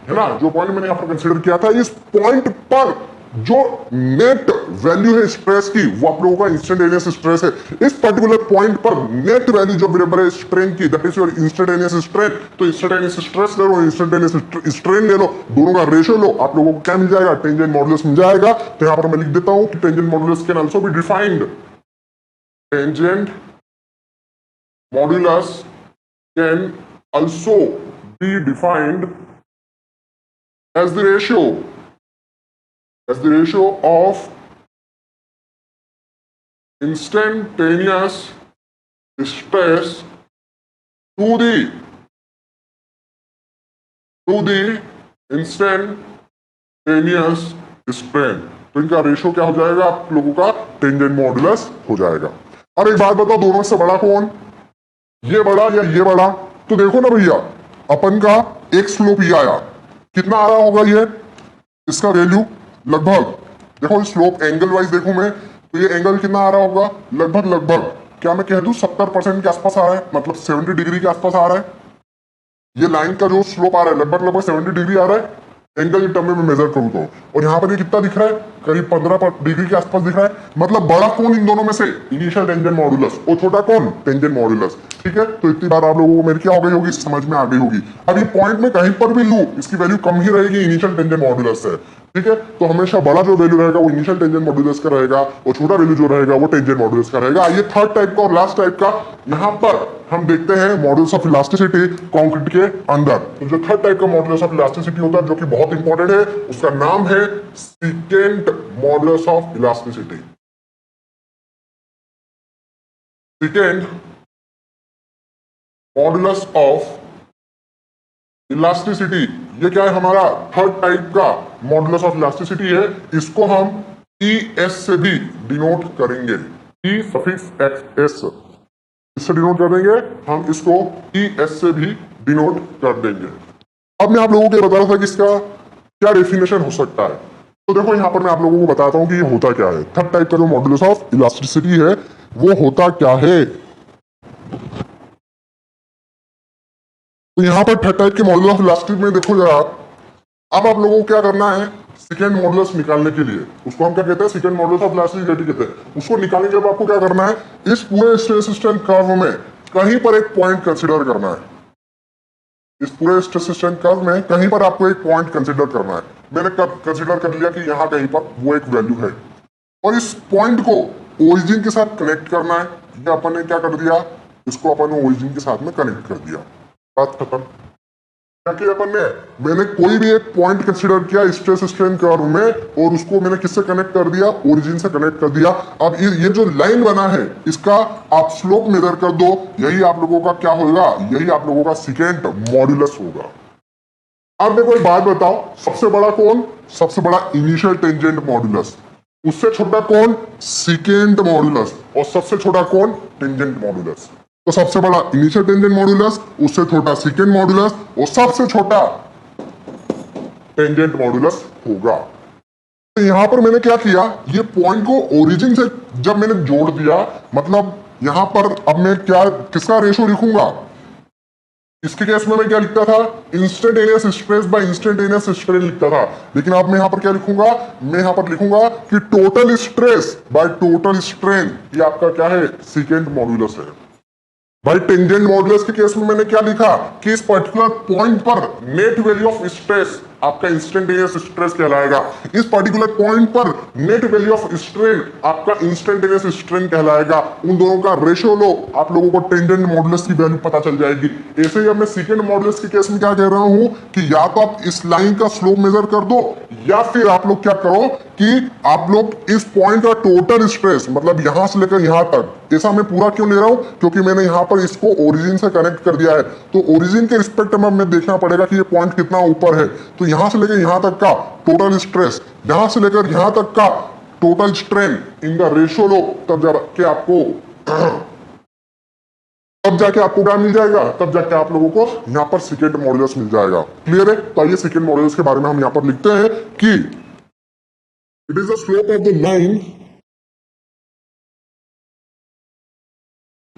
है ना, जो पॉइंट मैंने यहां पर कंसीडर किया था, इस पॉइंट पर जो नेट वैल्यू है स्ट्रेस की, वो आप लोगों का इंस्टेंटेनियस स्ट्रेस है। इस पर्टिकुलर पॉइंट पर नेट वैल्यू जो अवेलेबल है स्ट्रेन की, that is your instantaneous strain. तो इंस्टेंटेनियस स्ट्रेस ले लो, इंस्टेंटेनियस स्ट्रेन ले लो, दोनों का रेशियो लो, आप लोगों को क्या मिल जाएगा, टेंजेंट मॉडुलस मिल जाएगा। तो यहां पर मैं लिख देता हूं कि tangent modulus can also be defined, tangent modulus can also be defined as the ratio of instantaneous stress to the instantaneous strain। तो इनका रेशियो क्या हो जाएगा, आप लोगों का टेंजेंट मॉडुलस हो जाएगा। अब एक बात बताओ, दोनों से बड़ा कौन, ये बड़ा या ये बड़ा? तो देखो ना भैया, अपन का एक स्लोप ये आया, कितना आ रहा होगा ये, इसका वैल्यू लगभग, देखो स्लोप एंगल वाइज देखूं मैं, तो ये एंगल कितना आ रहा होगा, लगभग क्या मैं कह दूं 70% के आसपास आ रहा है, मतलब 70 डिग्री के आसपास आ रहा है। ये लाइन का जो स्लोप आ रहा है लगभग 70 डिग्री आ रहा है एंगल के टर्म में मेजर करूं तो। और यहां पर ये कितना दिख रहा है, करीब 15 डिग्री के आसपास दिख रहा है। मतलब बड़ा कौन इन दोनों में से, इनिशियल टेंजेंट मॉडुलस, और छोटा कौन, टेंजेंट मॉडुलस। ठीक है, तो इतनी बार आप लोगों को मेरी क्या हो गई होगी, समझ में आ गई होगी। अब ये पॉइंट में कहीं पर भी लूं, इसकी वैल्यू कम ही रहेगी इनिशियल टेंजेंट मॉडुलस से। ठीक है, तो हमेशा बड़ा जो वैल्यू रहेगा वो इनिशियल टेंजेंट मॉडुलस का रहेगा, और छोटा वैल्यू जो रहेगा वो टेंजेंट मॉडुलस का रहेगा। ये थर्ड टाइप का और लास्ट टाइप का यहां पर हम देखते हैं मॉडुलस ऑफ इलास्टिसिटी कंक्रीट के अंदर। तो जो थर्ड टाइप का मॉडुलस ऑफ इलास्टिसिटी होता है, जो कि बहुत इंपॉर्टेंट है, उसका नाम है second modulus of elasticity. Second modulus of elasticity, ये क्या है, हमारा थर्ड टाइप का मॉडुलस ऑफ इलास्टिसिटी है। इसको हम ES से भी डिनोट करेंगे, E सफिक्स XS, इससे डिनोट कर देंगे हम, इसको ES से भी डिनोट कर देंगे। अब मैं आप लोगों को बता रहा था कि इसका क्या डेफिनेशन हो सकता है। तो देखो यहां पर मैं आप लोगों को बताता हूं कि ये होता क्या है। थर्ड टाइप का जो मॉडुलस ऑफ इलास्टिसिटी है वो होता क्या है। तो यहां पर थर्ड टाइप के मॉडुलस ऑफ इलास्टिसिटी में देखो जरा, अब आप लोगों को क्या करना है, सेकेंड मॉडुलस निकालने के लिए, उसको हम क्या कहते हैं, सेकेंड मॉडुलस ऑफ इलास्टिसिटी कहते हैं। उसको निकालने के लिए आपको क्या करना है, इस पूरे स्ट्रेस स्ट्रेन कर्व में कहीं पर एक पॉइंट कंसीडर करना है। इस पूरे स्ट्रेस स्ट्रेन कर्व में कहीं पर आपको एक पॉइंट कंसीडर करना है। मैंने कंसीडर कर लिया कि यहां कहीं पर वो एक वैल्यू है, और इस पॉइंट को ओरिजिन के साथ कनेक्ट करना है। ये अपन ने क्या कर दिया, इसको अपन ने ओरिजिन के साथ में कनेक्ट कर दिया, बात खत्म। अपन ने, मैंने कोई भी एक पॉइंट कंसीडर किया स्ट्रेस स्ट्रेन कर्व में, और उसको मैंने किससे कनेक्ट कर दिया, ओरिजिन से कनेक्ट कर दिया। अब ये जो लाइन बना है, इसका आप स्लोप मेजर कर दो, यही आप लोगों का क्या होगा, यही आप लोगों का सेकेंड मॉडुलस होगा। अब मेरे को एक बात बताओ, सबसे बड़ा कौन, सबसे बड़ा इनिशियल टेंजेंट मॉडुलस, उससे छोटा कौन, सेकेंड मॉडुलस, और सबसे छोटा कौन, टेंजेंट मॉडुलस। तो सबसे बड़ा इनिशियल टेंजेंट मॉड्यूलस, उससे छोटा सेकेंड मॉड्यूलस और सबसे छोटा टेंजेंट मॉड्यूलस होगा। तो यहां पर मैंने क्या किया, ये पॉइंट को ओरिजिन से जब मैंने जोड़ दिया, मतलब यहां पर अब मैं क्या किसका रेशो लिखूंगा, इसके केस में मैं क्या लिखता था, instantaneous stress by instantaneous strain लिखता था, लेकिन अब मैं यहां पर क्या लिखूंगा, मैं यहां पर लिखूंगा कि total stress by total strain, ये आपका क्या है, सेकेंड मॉड्यूलस है। भाई टेंजेंट मॉड्यूलस के केस में मैंने क्या लिखा कि इस पर्टिकुलर पॉइंट पर नेट वैल्यू ऑफ स्ट्रेस आपका इंस्टेंटेनियस स्ट्रेस कहलाएगा, इस पर्टिकुलर पॉइंट पर नेट वैल्यू ऑफ स्ट्रेन आपका इंस्टेंटेनियस स्ट्रेन कहलाएगा। उन दोनों का रेशियो लो, आप लोगों को टेंजेंट मॉड्यूलस की वैल्यू पता चल जाएगी। ऐसे ही अब मैं सेकंड मॉड्यूलस के केस में क्या कह रहा हूं कि या तो आप इस लाइन का स्लोप मेजर कर दो, या फिर आप लोग क्या करो कि आप लोग इस पॉइंट का टोटल स्ट्रेस, मतलब यहां से लेकर यहां तक, ऐसा मैं पूरा क्यों ले रहा हूं, क्योंकि मैंने यहां पर इसको ओरिजिन से कनेक्ट कर दिया है, तो ओरिजिन के रिस्पेक्ट में हमें देखना पड़ेगा कि ये पॉइंट कितना ऊपर है। तो यहां से लेकर यहां तक का टोटल स्ट्रेस, यहां से लेकर यहां तक का टोटल स्ट्रेन, इनका रेशियो लो, तब जाके आपको क्या मिल जाएगा, तब जाके आप लोगों को यहां पर सेकेंड मॉड्यूलस मिल जाएगा। क्लियर है? तो आइए सेकेंड मॉड्यूलस के बारे में हम यहां पर लिखते हैं कि it is the slope of the line,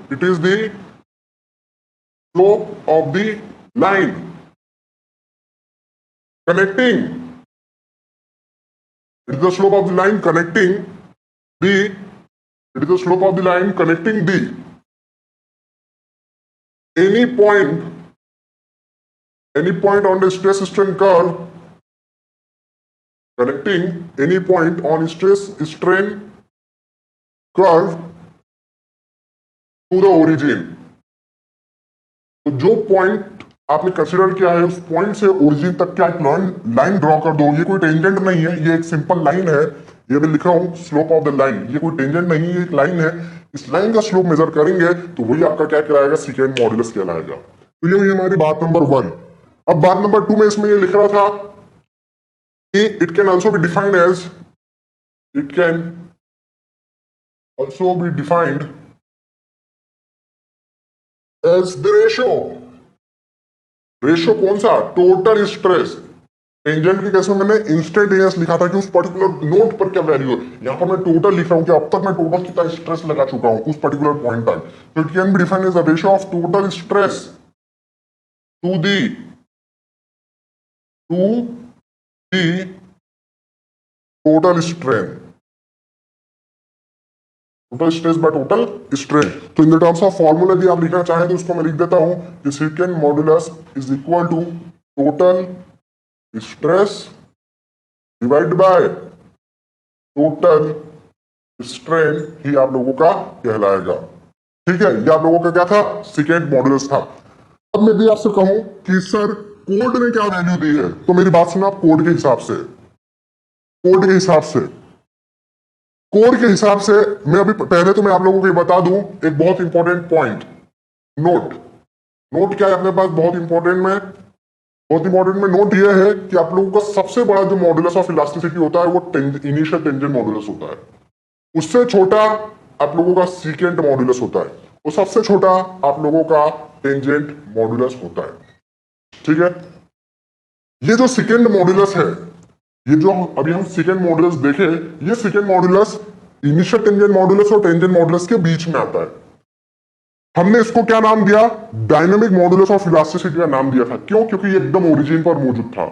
it is the slope of the line connecting, it is the slope of the line connecting the, it is the slope of the line connecting the any point on the stress strain curve, connecting any point on stress strain curve to the origin। तो जो point आपने consider किया है, उस point से origin तक क्या एक लाइन ड्रॉ कर दो। ये कोई टेंजेंट नहीं है, ये एक सिंपल लाइन है, ये मैं लिख रहा हूं स्लोप ऑफ द लाइन, ये कोई टेंजेंट नहीं है, एक लाइन है। इस लाइन का स्लोप मेजर करेंगे तो वही आपका क्या कहलाएगा, सेकेंड मॉड्यूलस कहलाएगा। तो ये हुई हमारी बात नंबर 1। अब बात नंबर 2 में इसमें ये लिख रहा था कि it can also be defined as, it can also be defined as the ratio कौन सा, टोटल स्ट्रेस। टेंजेंट के केस में मैंने इंस्टेंटेनियस लिखा था कि उस पर्टिकुलर नोट पर क्या वैल्यू है, यहां पर मैं टोटल लिख रहा हूं कि अब तक मैं टोटल कितना स्ट्रेस लगा चुका हूं उस पर्टिकुलर पॉइंट तक। तो it can be defined as the ratio of total stress to the total strain, total stress by total strain. तो in the terms of formula यदि आप लिखना चाहें तो इसको मैं लिख देता हूं कि second modulus is equal to total stress divide by total strain, ही आप लोगों का कहलाएगा। ठीक है, ये आप लोगों का क्या था, सेकेंड मॉड्यूलस था। अब मैं भी आपसे कहूं कि सर कोड ने क्या वैल्यू दी है, तो मेरी बात सुना आप, कोड के हिसाब से, कोड के हिसाब से, कोड के हिसाब से मैं अभी पहले तो मैं आप लोगों को बता दूं एक बहुत इंपॉर्टेंट पॉइंट, नोट। नोट क्या है अपने पास, बहुत इंपॉर्टेंट में नोट ये है कि आप लोगों का सबसे बड़ा जो मॉड्यूलस ऑफ इलास्टिसिटी होता है वो इनिशियल टेंजेंट मॉड्यूलस होता है, उससे छोटा आप लोगों का सेकेंड मॉड्यूलस होता है, और सबसे छोटा आप लोगों का टेंजेंट मॉड्यूलस होता है। ठीक है, ये जो सेकेंड मॉड्यूलस है, ये जो अभी हम सेकेंड मॉड्यूलस देखे, ये second modulus initial tangent modulus और टेंजेंट मॉड्यूलस के बीच में आता है। हमने इसको क्या नाम दिया, डायनामिक मॉड्यूलस ऑफ इलास्टिसिटी का नाम दिया था। क्यों? क्योंकि ये एकदम ओरिजिन पर मौजूद था।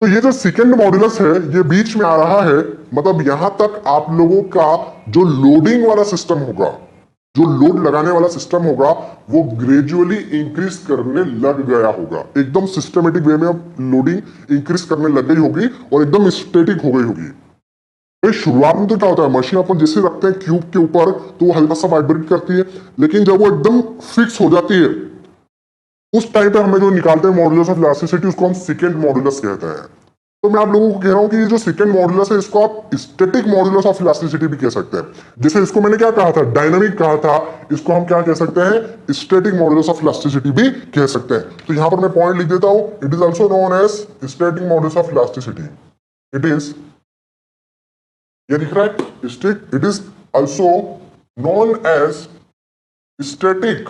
तो ये जो सेकेंड मॉड्यूलस है ये बीच में आ रहा है, मतलब यहां तक आप लोगों का जो लोडिंग वाला सिस्टम होगा, जो लोड लगाने वाला सिस्टम होगा, वो ग्रेजुअली इंक्रीज करने लग गया होगा, एकदम सिस्टमेटिक वे में अब लोडिंग इंक्रीज करने लग गई होगी और एकदम स्टेटिक हो गई होगी। भाई शुरुआत में तो क्या होता है, मशीन अपन जैसे रखते हैं क्यूब के ऊपर तो वो हल्का सा वाइब्रेट करती है, लेकिन जब वो एकदम फिक्स हो जाती है उस टाइम पे हमें जो निकालते हैं मॉड्यूलस ऑफ इलास्टिसिटी, उसको हम सेकेंड मॉड्यूलस कहते हैं। तो मैं आप लोगों को कह रहा हूं कि ये जो सेकेंड मॉड्यूलस है इसको आप स्टैटिक मॉड्यूलस ऑफ इलास्टिसिटी भी कह सकते हैं। जैसे इसको मैंने क्या कहा था, डायनामिक कहा था, इसको हम क्या कह सकते हैं, स्टैटिक मॉड्यूलस ऑफ इलास्टिसिटी भी कह सकते हैं। तो यहां पर मैं पॉइंट लिख देता हूं, it is also known as static modulus of elasticity. It is, ये दिख रहा है stick, it is also known as static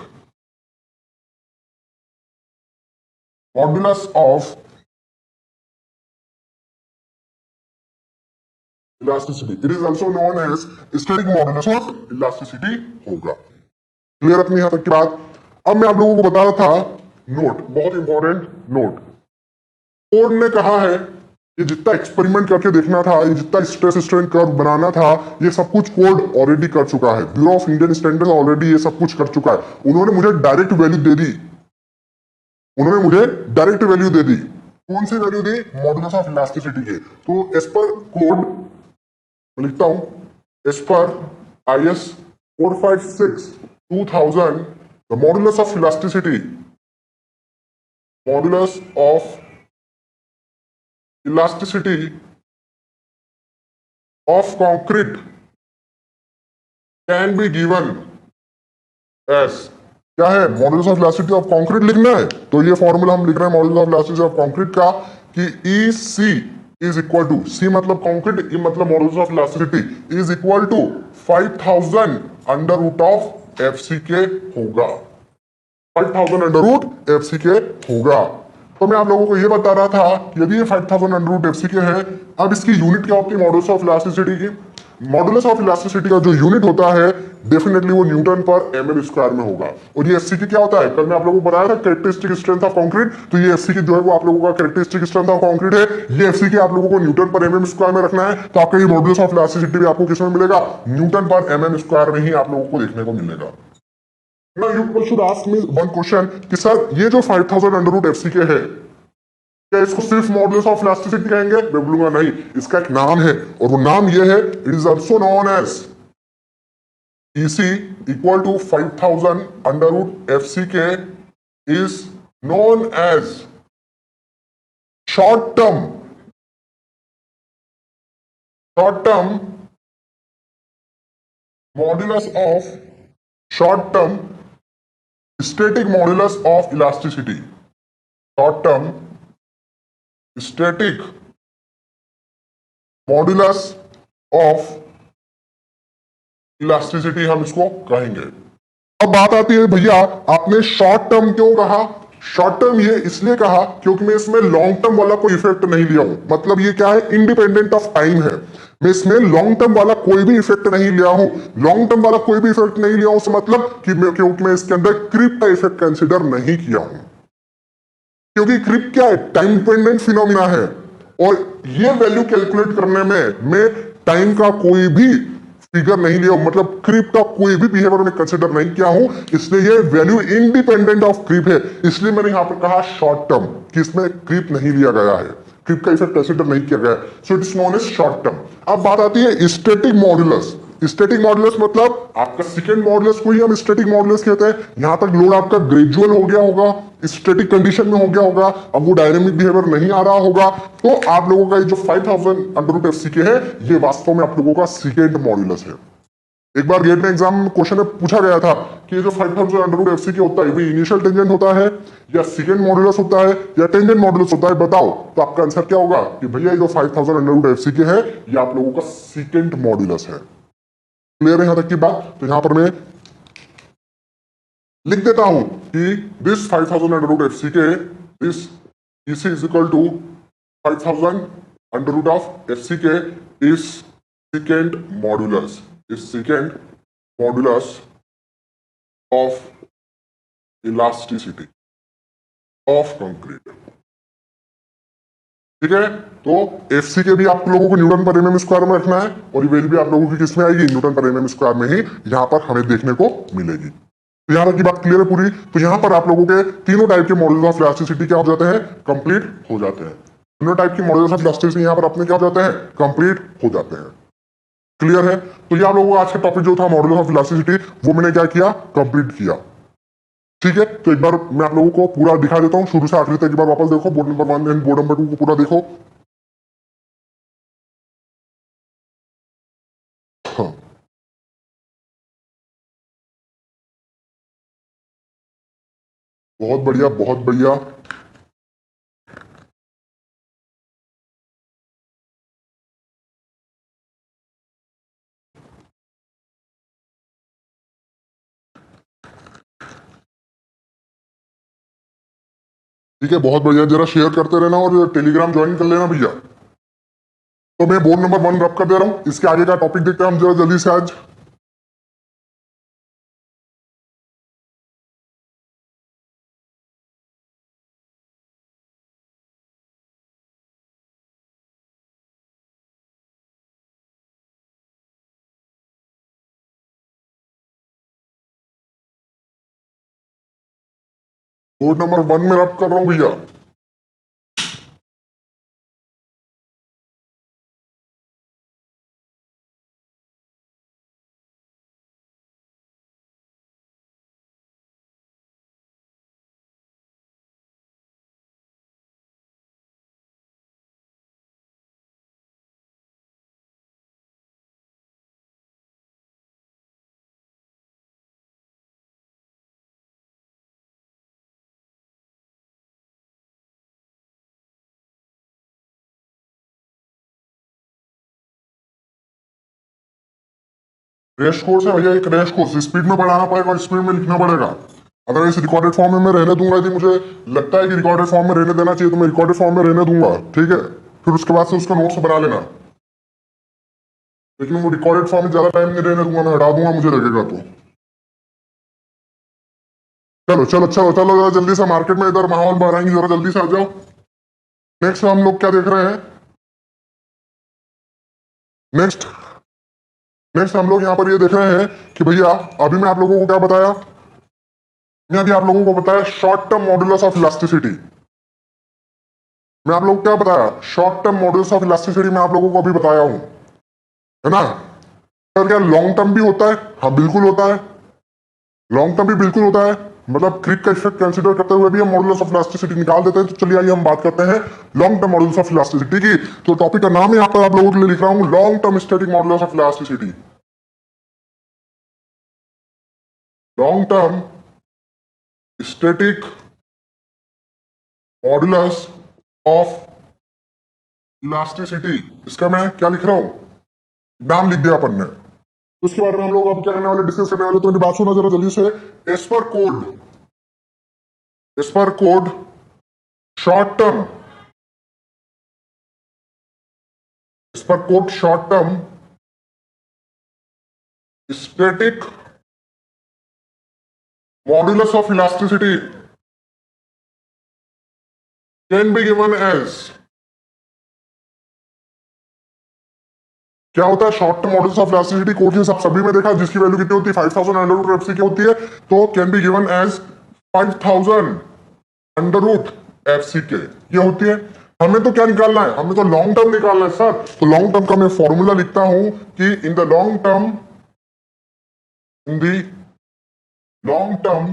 modulus of elasticity, it is also known as static modulus of elasticity होगा। Clear अपनी यहां तक की बात। अब मैं आप लोगों को बता रहा था, नोट, बहुत इंपॉर्टेंट नोट, कोड ने कहा है ये जितना एक्सपेरिमेंट करके देखना था, ये जितना स्ट्रेस स्ट्रेन कर्व बनाना था, ये सब कुछ कोड ऑलरेडी कर चुका है। Bureau of Indian standards already ये सब कुछ कर चुका है। उन्होंने मुझे डायरेक्ट वैल्यू दे दी, उन्होंने मुझे डायरेक्ट वैल्यू दे दी। कौन सी वैल्यू दी? मॉडुलस ऑफ इलास्टिसिटी की। तो एज पर कोड लिखता हूं, as per IS 456/2000, the modulus of elasticity, modulus of elasticity of concrete can be given as, क्या है? Modulus of elasticity of concrete लिखना है, तो ये फॉर्मूला हम लिख रहे हैं modulus of elasticity of concrete का, कि EC is equal to, C मतलब कंक्रीट, E मतलब modulus of elasticity, is equal to 5000 under root of FCK होगा। 5000 अंडर रूट FCK होगा। तो मैं आप लोगों को ये बता रहा था कि यदि ये 5000 अंडर रूट FCK है, अब इसकी यूनिट क्या होती है मॉडुलस ऑफ इलास्टिसिटी की? मॉडुलस ऑफ इलास्टिसिटी का जो यूनिट होता है डेफिनेटली वो न्यूटन पर mm स्क्वायर में होगा। और ये FCK क्या होता है? कल मैं आप लोगों को बताया था कैरेक्टरिस्टिक स्ट्रेंथ ऑफ कंक्रीट, तो ये FCK जो है वो आप लोगों का कैरेक्टरिस्टिक स्ट्रेंथ ऑफ कंक्रीट है। ये FCK आप लोगों को न्यूटन पर mm स्क्वायर में रखना है, तो आपका ये मॉडुलस ऑफ इलास्टिसिटी भी आपको किसमें मिलेगा? न्यूटन पर mm स्क्वायर में ही आप लोगों को देखने को मिलेगा। Now you should ask me one question कि सर ये जो 5000 अंडर रूट FCK है, क्या इसको सिर्फ मॉडुलस ऑफ इलास्टिसिटी कहेंगे? मैं बोलूंगा नहीं, इसका एक नाम है, और वो नाम ये है, it is also known as EC equal to 5000 under root FCK is known as short term modulus of, short term static modulus of elasticity, short term static modulus of elasticity हम इसको कहेंगे। अब बात आती है, भैया आपने शॉर्ट टर्म क्यों कहा? शॉर्ट टर्म ये इसलिए कहा क्योंकि मैं इसमें लॉन्ग टर्म वाला कोई इफेक्ट नहीं लिया हूं। मतलब ये क्या है? इंडिपेंडेंट ऑफ टाइम है। मैं इसमें लॉन्ग टर्म वाला कोई भी इफेक्ट नहीं लिया हूं। लॉन्ग टर्म वाला कोई भी इफेक्ट नहीं लिया हूं, उसका मतलब कि क्योंकि मैं इसके अंदर क्रीप का इफेक्ट कंसिडर नहीं किया हूं। क्योंकि क्रीप क्या है? टाइम डिपेंडेंट फिनोमिना है, और ये वैल्यू कैलकुलेट करने में मैं टाइम का कोई भी फिगर नहीं लिया, मतलब क्रीप का कोई भी बिहेवियर मैं कंसिडर नहीं किया हूं, इसलिए ये वैल्यू इंडिपेंडेंट ऑफ क्रीप है। इसलिए मैंने यहां पर कहा शॉर्ट टर्म, कि इसमें क्रीप नहीं लिया गया है, क्रीप का इफेक्ट कंसिडर नहीं किया गया है, so it is known as short term. अब बात आती है स्टैटिक मॉडुलस। स्टैटिक मॉडुलस मतलब आपका सेकंड मॉडुलस को ही हम स्टैटिक मॉडुलस कहते हैं। यहां तक लोड आपका ग्रेजुअल हो गया होगा, स्टैटिक कंडीशन में हो गया होगा, अब वो डायनेमिक बिहेवियर नहीं आ रहा होगा, तो आप लोगों का ये जो 5000 अंडर रूट FCK है, ये वास्तव में आप लोगों का सेकेंड मॉडुलस है। एक बार गेट में एग्जाम में क्वेश्चन में पूछा गया था कि ये जो 5000 अंडर रूट FCK होता है, ये इनिशियल टेंजेंट होता है या सेकेंड मॉडुलस होता है या टेंजेंट मॉडुलस होता है, बताओ। तो आपका आंसर क्या होगा कि भैया ये जो 5000 अंडर रूट FCK है, ये आप लोगों का सेकेंड मॉडुलस है। क्लियर है यहां तक की बात? तो यहां पर मैं लिख देता हूं कि this 5000 under root FCK, this EC is equal to 5000 under root of FCK is secant modulus, is secant modulus of elasticity of concrete. ठीक है, तो FCK भी आप लोगों को न्यूटन पर mm स्क्वायर में रखना है, और ये वैल्यू भी आप लोगों की किस में आएगी? न्यूटन पर mm स्क्वायर में ही यहां पर हमें देखने को मिलेगी। तो यहां तक की बात क्लियर है पूरी। तो यहां पर आप लोगों के तीनों टाइप के मॉडल्स ऑफ इलास्टिसिटी क्या हो जाते हैं? कंप्लीट हो जाते हैं। तीनों टाइप के मॉडल्स ऑफ इलास्टिसिटी यहां पर अपने क्या हो जाते हैं? कंप्लीट हो जाते हैं। क्लियर है? तो ये आप लोगों का आज का टॉपिक जो था मॉडल्स ऑफ इलास्टिसिटी, वो मैंने क्या किया? कंप्लीट किया। ठीक है, तो एक बार मैं आप लोगों को पूरा दिखा देता हूं शुरू से आखिरी तक। एक बार वापस देखो, board number 1 and board number 2 को पूरा देखो। हाँ, बहुत बढ़िया, बहुत बढ़िया। ठीक है, बहुत बढ़िया, जरा शेयर करते रहना और टेलीग्राम ज्वाइन कर लेना भैया। तो मैं बोर्ड नंबर 1 रब कर दे रहा हूं, इसके आगे का टॉपिक देखते हैं हम जरा जल्दी से आज। बोर्ड नंबर 1 में रब कर रहा हूं भैया। क्रैश कोर्स है भैया, ये क्रैश कोर्स स्पीड में पढ़ाना पड़ेगा और स्पीड में लिखना पड़ेगा। अगर इस रिकॉर्डेड फॉर्म में मैं रहने दूंगा, यदि मुझे लगता है कि रिकॉर्डेड फॉर्म में रहने देना चाहिए तो मैं रिकॉर्डेड फॉर्म में रहने दूंगा, ठीक है। फिर उसके बाद से उसका नोट्स बना लेना, लेकिन वो रिकॉर्डेड फॉर्म में ज्यादा टाइम नहीं रहने दूंगा, मैं हटा दूंगा मुझे लगेगा तो। चलो चलो चलो चलो, जरा जल्दी से मार्केट में इधर माहौल बढ़ाएंगे, जरा जल्दी से आ जाओ। नेक्स्ट हम लोग क्या देख रहे हैं, नेक्स्ट नेक्स्ट हम लोग यहाँ पर ये देख रहे हैं कि भैया अभी मैं आप लोगों को क्या बताया, मैं अभी आप लोगों को बताया short term modulus of elasticity. मैं आप लोगों को क्या बताया, short term modulus of elasticity मैं आप लोगों को अभी बताया हूं, है ना। सर क्या लॉन्ग टर्म भी होता है? हाँ बिल्कुल होता है, लॉन्ग टर्म भी बिल्कुल होता है। मतलब क्रिक का इफेक्ट कंसीडर करते हुए भी हम मॉडुलस ऑफ इलास्टिसिटी निकाल देते हैं। तो चलिए आइए हम बात करते हैं long term modulus of elasticity की। तो टॉपिक का नाम यहाँ पर आप लोगों के लिए लिख रहा हूं, long term static modulus of elasticity. Long term static modulus of elasticity, इसका मैं क्या लिख रहा हूं, नाम लिख दिया अपन ने। तो उसके बारे में हम लोग अब क्या करने वाले, डिस्कस करने वाले। तो मेरी बात सुनो जरा जल्दी से। As per code, as per code short term, as per code short term static modulus of elasticity can be given as, क्या होता है short term modulus of elasticity, code के सब सभी में देखा, जिसकी वैल्यू कितनी होती है 5000 अंडर रूट एफ सी की होती है। तो can be given as 5000 under root F C K, ये होती है। हमें तो क्या निकालना है, हमें तो लॉन्ग टर्म निकालना है सर। तो लॉन्ग टर्म का मैं फॉर्मूला लिखता हूं कि in the long term, in the long term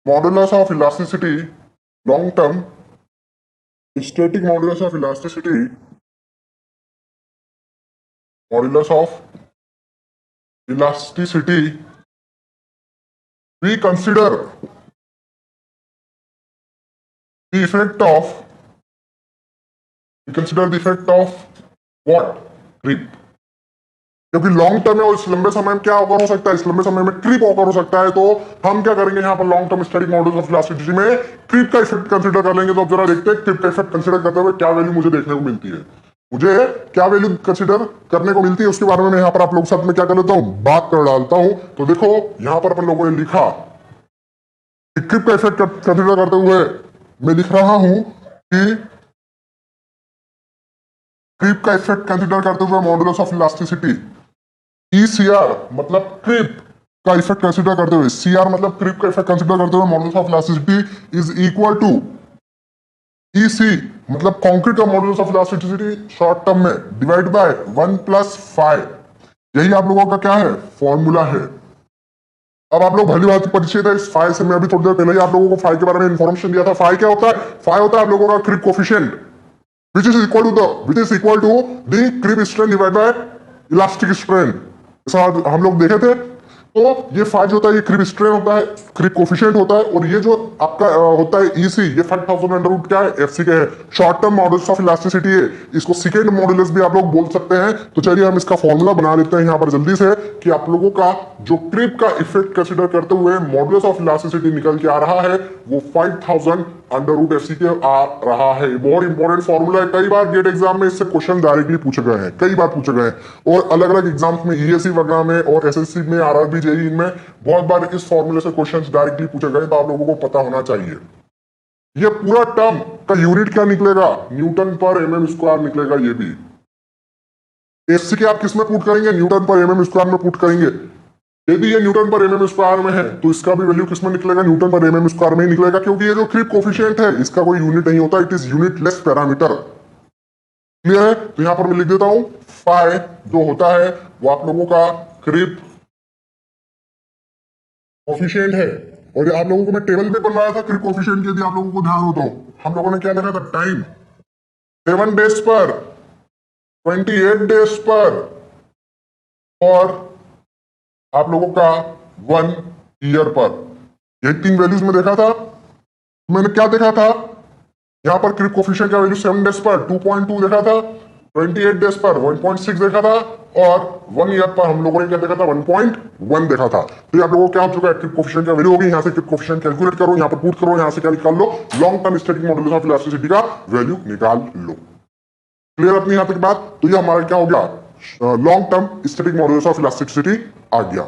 modulus of elasticity, long term static modulus of elasticity, modulus of elasticity, we consider the effect of, we consider the effect of what, creep। क्योंकि long term है और इस लंबे समय में क्या occur हो सकता है, इस लंबे समय में क्रीप ऑकर हो सकता है। तो हम क्या करेंगे यहाँ पर long term static modulus of elasticity में क्रीप का इफेक्ट कंसीडर कर लेंगे। तो अब जरा देखते हैं क्रीप का इफेक्ट कंसीडर करते हुए क्या वैल्यू मुझे देखने को मिलती है, मुझे क्या वैल्यू कंसीडर करने को मिलती है, उसके बारे में मैं यहाँ पर आप लोग साथ में क्या कर लेता हूँ, बात कर डालता हूँ। तो देखो यहाँ पर अपन लोगों ने लिखा क्रीप का इफेक्ट कंसीडर करते हुए मैं लिख रहा हूं कि क्रीप का इफेक्ट कंसीडर करते हुए मॉडुलस ऑफ इलास्टिसिटी, ईसीआर मतलब क्रीप का इफेक्ट कंसीडर करते हुए, सीआर मतलब क्रीप का इफेक्ट कंसीडर करते हुए modulus of elasticity is equal to EC मतलब कंक्रीट का modulus of elasticity short term में डिवाइड बाय 1+5। यही आप लोगों का क्या है, फॉर्मूला है। अब आप लोग भली बात परिचित है इस फाई से। मैं अभी थोड़ी देर पहले ही आप लोगों को फाई के बारे में इंफॉर्मेशन दिया था। फाई क्या होता है, फाई होता है आप लोगों का creep coefficient which is equal to the, which is equal to the creep strength divided by elastic strength। ऐसा हम लोग देखे थे। तो ये फाइव जो होता है ये क्रिप स्ट्रेन होता है, क्रिप कोफिशिएंट होता है, और ये जो आपका होता है ईसी, ये 5000 अंडर रूट क्या है, एफसी के है, short term modulus of elasticity है, इसको सेकेंड मॉडुलस भी आप लोग बोल सकते हैं। तो चलिए हम इसका फॉर्मूला बना लेते हैं यहाँ पर जल्दी से, कि आप लोगों का जो क्रिप का इफेक्ट कंसिडर करते हुए मॉडुलस ऑफ इलास्टिसिटी निकल के आ रहा है वो 5000 अंडर रूट एफसी के आ रहा है। बहुत इंपॉर्टेंट फॉर्मूला है, कई बार गेट एग्जाम में इससे क्वेश्चन डायरेक्टली पूछे गए हैं, कई बार पूछे गए हैं, और अलग अलग एग्जाम्स में ईएससी वगैरह में और एसएससी में, आरआरबी, जेईई में बहुत बार इस फॉर्मूले से क्वेश्चंस डायरेक्टली पूछे गए, तो आप लोगों को पता होना चाहिए। ये पूरा टर्म का यूनिट क्या निकलेगा, न्यूटन पर एमएम स्क्वायर निकलेगा। ये भी एफसी के आप किस में पुट करेंगे, न्यूटन पर एमएम स्क्वायर में पुट करेंगे। यदि ये न्यूटन पर एमएम स्क्वायर में है तो इसका भी वैल्यू किसमें निकलेगा, न्यूटन पर एमएम स्क्वायर में ही निकलेगा, क्योंकि ये जो क्रिप कोफिशिएंट है इसका कोई यूनिट नहीं होता, it is unitless parameter. Clear है? तो यहां पर मैं लिख देता हूं, फाई जो होता है वो आप लोगों का क्रिप कोफिशिएंट है। और आप लोगों को मैं टेबल पे बनवाया था क्रिप कोफिशिएंट के, यदि आप लोगों को ध्यान हो तो हम लोगों ने क्या देखा था, टाइम 7 डेज पर, 28 डेज पर, और आप लोगों का 1 ईयर पर, ये 3 वैल्यूज में देखा था। मैंने क्या देखा था, यहां पर क्रिप कोफिशिएंट का वैल्यू 7 डेज पर 2.2 देखा था, 28 डेज पर 1.6 देखा था, और 1 ईयर पर हम लोगों ने क्या देखा था, 1.1 देखा था। तो आप लोगों को क्या हो चुका है, क्रिप कोफिशिएंट का वैल्यू होगी, यहां से क्रिप कोफिशिएंट कैलकुलेट करो, यहां पर पुट करो, यहां से क्या निकाल लो, long term static modulus of elasticity का वैल्यू निकाल लो। क्लियर अपनी यहां तक बात? तो ये हमारा क्या हो गया, long term static modulus of elasticity आ गया।